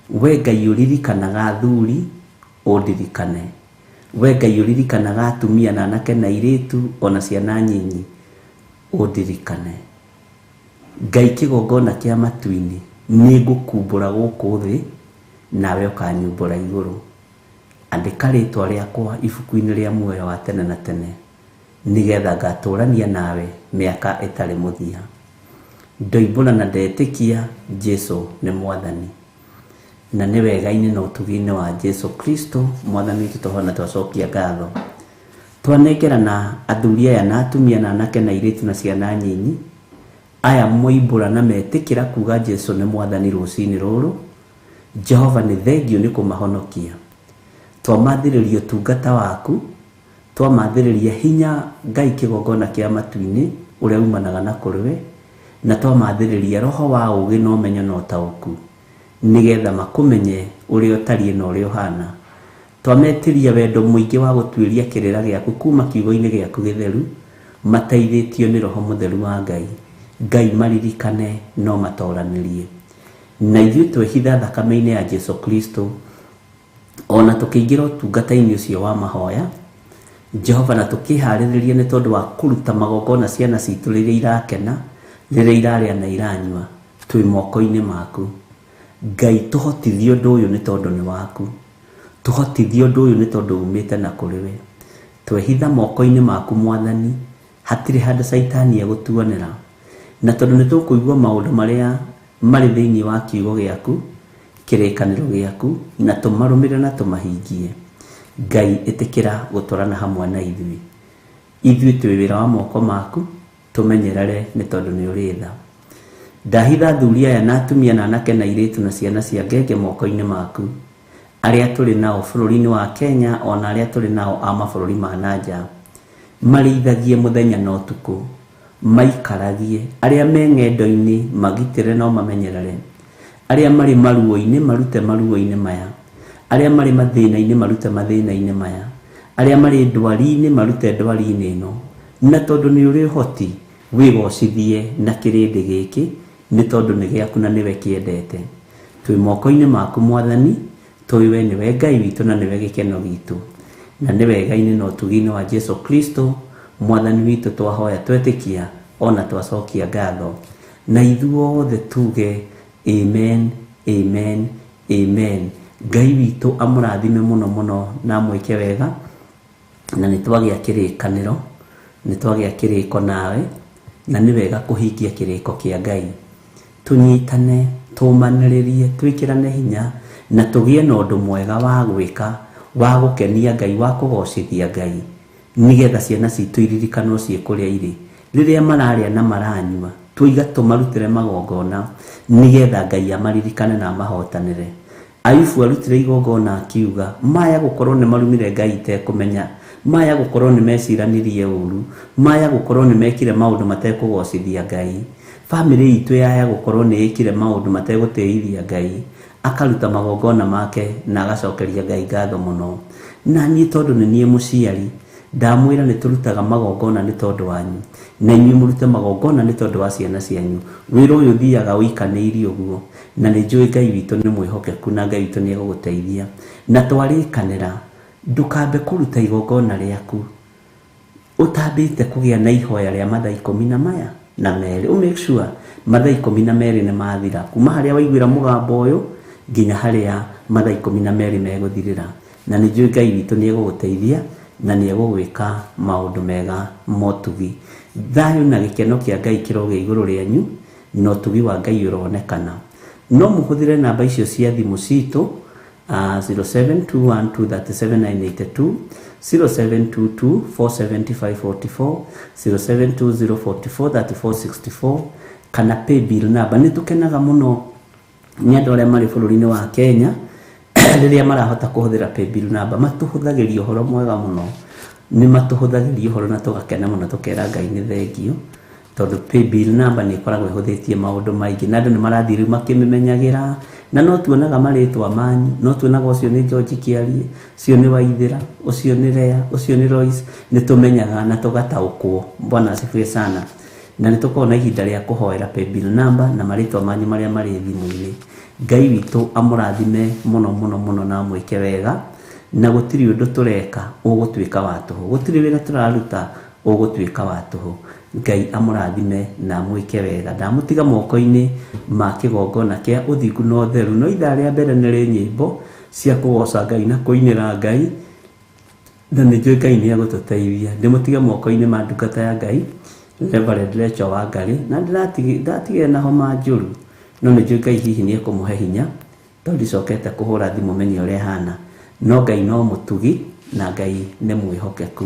B: We Ngai uririkanaga athuri, undirikane. We Ngai uririkanaga atumia na anake na airitu ona ciana nyinyi, undirikane. Ngai kigongona kia matu-ini ni ngukumbura guku thi, nawe ukanyumbura iguru. Andika ritwa riakwa ibuku-ini ria muoyo wa tene na tene, nigetha ngaturania nawe miaka itari muthia. Ndoimbura na ndetikia Jesu ni Mwathani, na ni wega-ini na utugi-ini wa Jesu Kristo Mwathani witu tuhona twacokia ngatho. Twanengerana athuri aya na atumia na anake na airitu na ciana nyinyi aya moimbura na metikira kuga Jesu ni Mwathani rucini ruru. Jehova ni thengio ni kumahonokia. Twamathiririe tungata waku, twamathiririe hinya Ngai kigongona kia matu-ini uria umanaga na kuriwe, na twamathiririe roho wa ugi na umenyo na utauku, nigetha makumenye uria utarie na uria uhana. Twametiria wendo muingi wa gutwiria kirira giaku kuma kiugo-ini giaku githeru, mataithitio ni roho mutheru wa Ngai. Ngai maririkane no matoranirie. Na ithuĩ twehitha thakame-ini ya Jesu Kristo, ona tukiingira tungata-ini ucio wa mahoya, Jehova, na tukihaririria ni tondu wa kuruta magongona ciana citu riria irakena, riria iraria na iranyua, twi moko-ini maku. Ngai tuhotithio undu uyu ni tondu ni waku, tuhotithio undu uyu ni tondu umite na kuriwe. Twehitha moko-ini maku Mwathani, hatiri handu Saitani egutuonera, na tondu ni tukuigua maundu maria mari thiini wa kiugo giaku, kirikaniro giaku, na tumarumire na tumahingie. Ngai itikira gutwarana hamwe na ithuĩ twi wira wa moko maku, tumenyerere ni tondu ni uri tha. Ndahitha athuri aya na atumia na anake na airitu na ciana cia ngenge moko-ini maku, aria turi nao bururi-ini wa Kenya ona aria turi nao a mabururi ma nanja, marithagie muthenya na utuku, maikaragie. Aria me ng'endo-ini magitire no mamenyerere, aria mari maruo-ini marute maruo-ini maya, aria mari mathina-ini marute mathina-ini maya, aria mari ndwari-ini marute ndwari-ini ino. Na tondu ni uri hoti, wigocithie na kirindi giki, ni tondu ni giaku na niwe kiendete. Twi moko-ini maku Mwathani, twiwe niwe Ngai witu na niwe gikeno gitu, na ni wega-ini na utugi-ini wa Jesu Kristo Mwathani witu twahoya twetikia ona twacokia ngatho. Na ithuothe tuge amen, amen, amen. Ngai witu amurathime muno muno na mwike wega, na nitwagia kirikaniro, nitwagia kiriko nawe, na ni wega kuhingia kiriko kia Ngai. Tunyitane, tumaniririe, twikirane hinya, na tugie na undu mwega wa gwika, wa gukenia Ngai, wa kugocithia Ngai, nigetha ciana citu iririkanwo cie kuria iri, riria mararia na maranyua, tuiga tumarutire magongona, nigetha Ngai amaririkane na mahotanire. Ayubu arutire igongona akiuga, maya gukorwo ni marumire Ngai tekumenya, maya gukorwo ni meciranirie uru, maya gukorwo ni mekire maundu matekugocithia Ngai. Family itu yaya gukorwo ni ikire maundu mategutĩithia Ngai, akaruta magongona make na agacokeria Ngai ngatho muno. Na niĩ tondu ni niĩ muciari, ndamwira ni turutaga magongona ni tondu wanyu, na inyuĩ murute magongona ni tondu wa ciana cianyu. Wĩra ũyũ thiaga ũikanĩirie ũguo, na nĩ njũĩ Ngai witũ nĩ mwĩhokeku, na Ngai witũ nĩ egũgũteithia. Na twarĩkanĩra, ndukambe kũruta igongona rĩaku ũtambĩte kũgĩa na ihoya rĩa mathaa 12 make sure mathaa 12 nĩ mathira, kuma harĩa waiguĩra mũgambo ũyũ nginya harĩa mathaa 12 megũthirĩra. Na nĩ njũĩ Ngai witũ nĩ egũgũteithia na nĩ egũgwĩka maũndũ mega motugi. Thayũ na gĩkeno kĩa Ngai kĩroge igũrũ rĩanyu, na ũtugi wa Ngai ũronekana. No mũhũthĩre namba icio cia thimũ citũ 0721237982, 0722470544, 0720443464, kana paybill number. Nitukenaga muno ni andu aria mari bururi-ini wa Kenya riria marahota kuhuthira paybill number, matuhuthagiria uhoro mwega muno, ni matuhuthagiria uhoro na tugakena muno tukera Ngai ni thengio, tondu paybill number ni ikoragwo ihuthitie maundu maingi na andu ni marathii riu makimimenyagira, na no tuonaga maritwa manyu, no tuonaga ucio ni George Kiarie, ucio ni Waithira, ucio ni Rea, ucio ni Royce, ni tumenyaga na tugataukwo. Bwana asifiwe sana. Na nitukona ihinda ria kuhoera paybill number na maritwa manyu maria mari thimu-ini. Ngai witu amurathime muno muno muno na mwike wega, na gutiri undu tureka ugutwika wa tuhu, gutiri wira turaruta ugutwika wa tuhu. Ngai amurathime na mwike wega. Ndamutiga moko-ini ma kigongona kia uthingu no theru, no ithaa ria mbere ni ri nyimbo cia kugoca Ngai na kuinira Ngai, na ni njui Ngai ni agututeithia. Ndimutiga moko-ini ma ndungata ya Ngai Reverend Rachel Wangari, na ndatigire na homa njuru, no ni njui Ngai hihi ni ekumuhe hinya, tondu icokete kuhura thimu menye uria hana. No Ngai no mutugi na Ngai ni mwihokeku.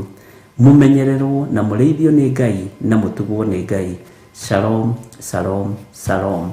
B: Mumenyererwo na mureithio ni Ngai na mutugwo ni Ngai. Shalom, shalom, shalom.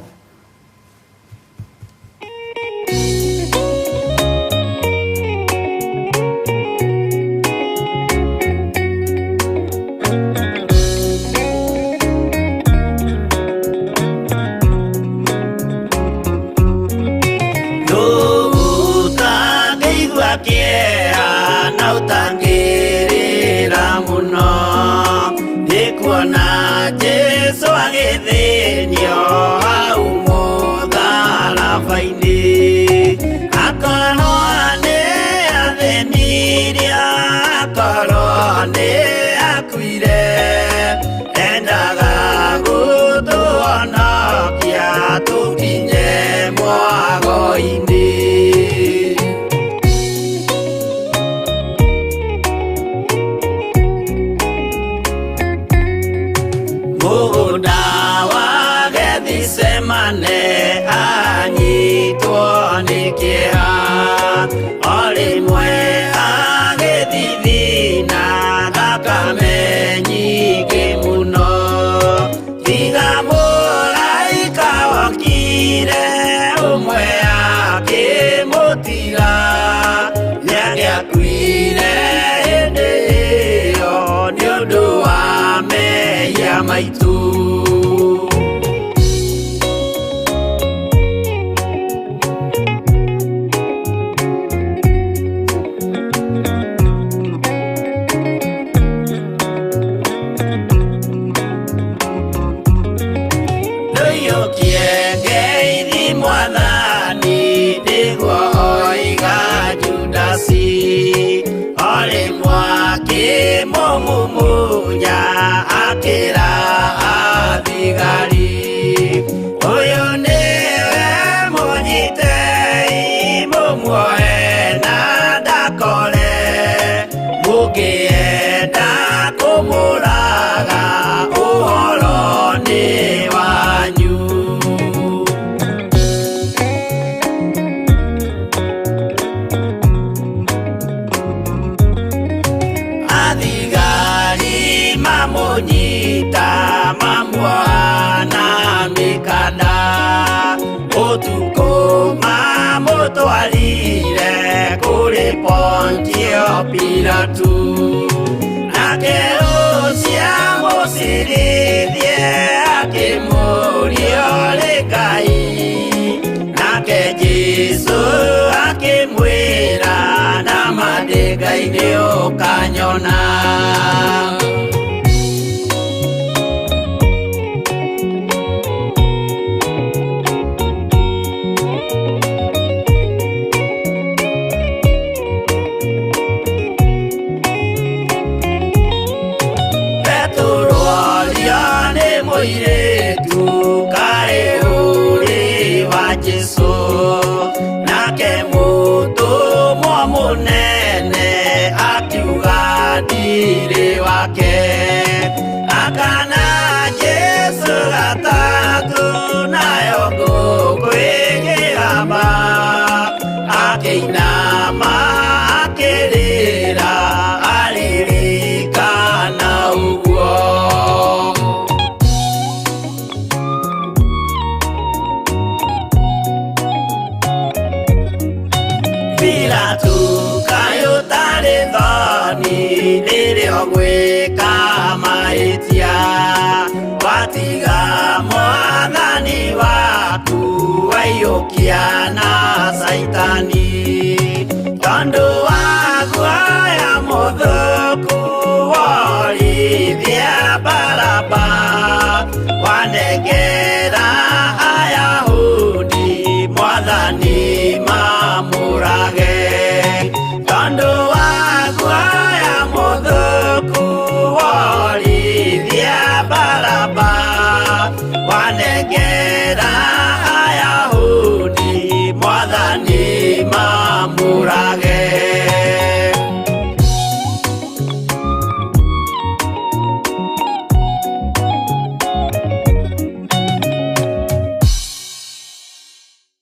A: Jesu agithinio hau mutharabaini, akorwo ni athĩnirie, akorwo ni akuire, endaga gũtũhonokia tũkinye mwago-ini. Semane anyitwo ni kĩeha, o rĩmwe agĩthithina thakame nyingĩ mũno, tiga mũraika wokire ũmwe akĩmũtiga, nĩagĩakuire hĩndĩ ĩyo nĩ ũndũ wa mehia maitũ. Mumunya akira athigari, uyu niwe munyitei mumuoe na ndakore, mukienda kumuraga uhoro ni wanyu. Mamunyita mamwana mikanda, utuko mamutwarire kuri Pontio Pilatu, nake ucia mucirithie akimuria uri Ngai, nake Jesu akimwira nama ndi Ngai ni ukanyona. Muiretu kae uri wa Jesu, nake mutumwo munene akiuga ndiri wake, akana Jesu gatatu nayo ngũkwĩgĩrama, akĩinama akĩrĩra aririkana ũguo. Pilatu kayo tari thoni rĩrĩa gwĩka mahĩtia watiga mwathani waku waiyũkia na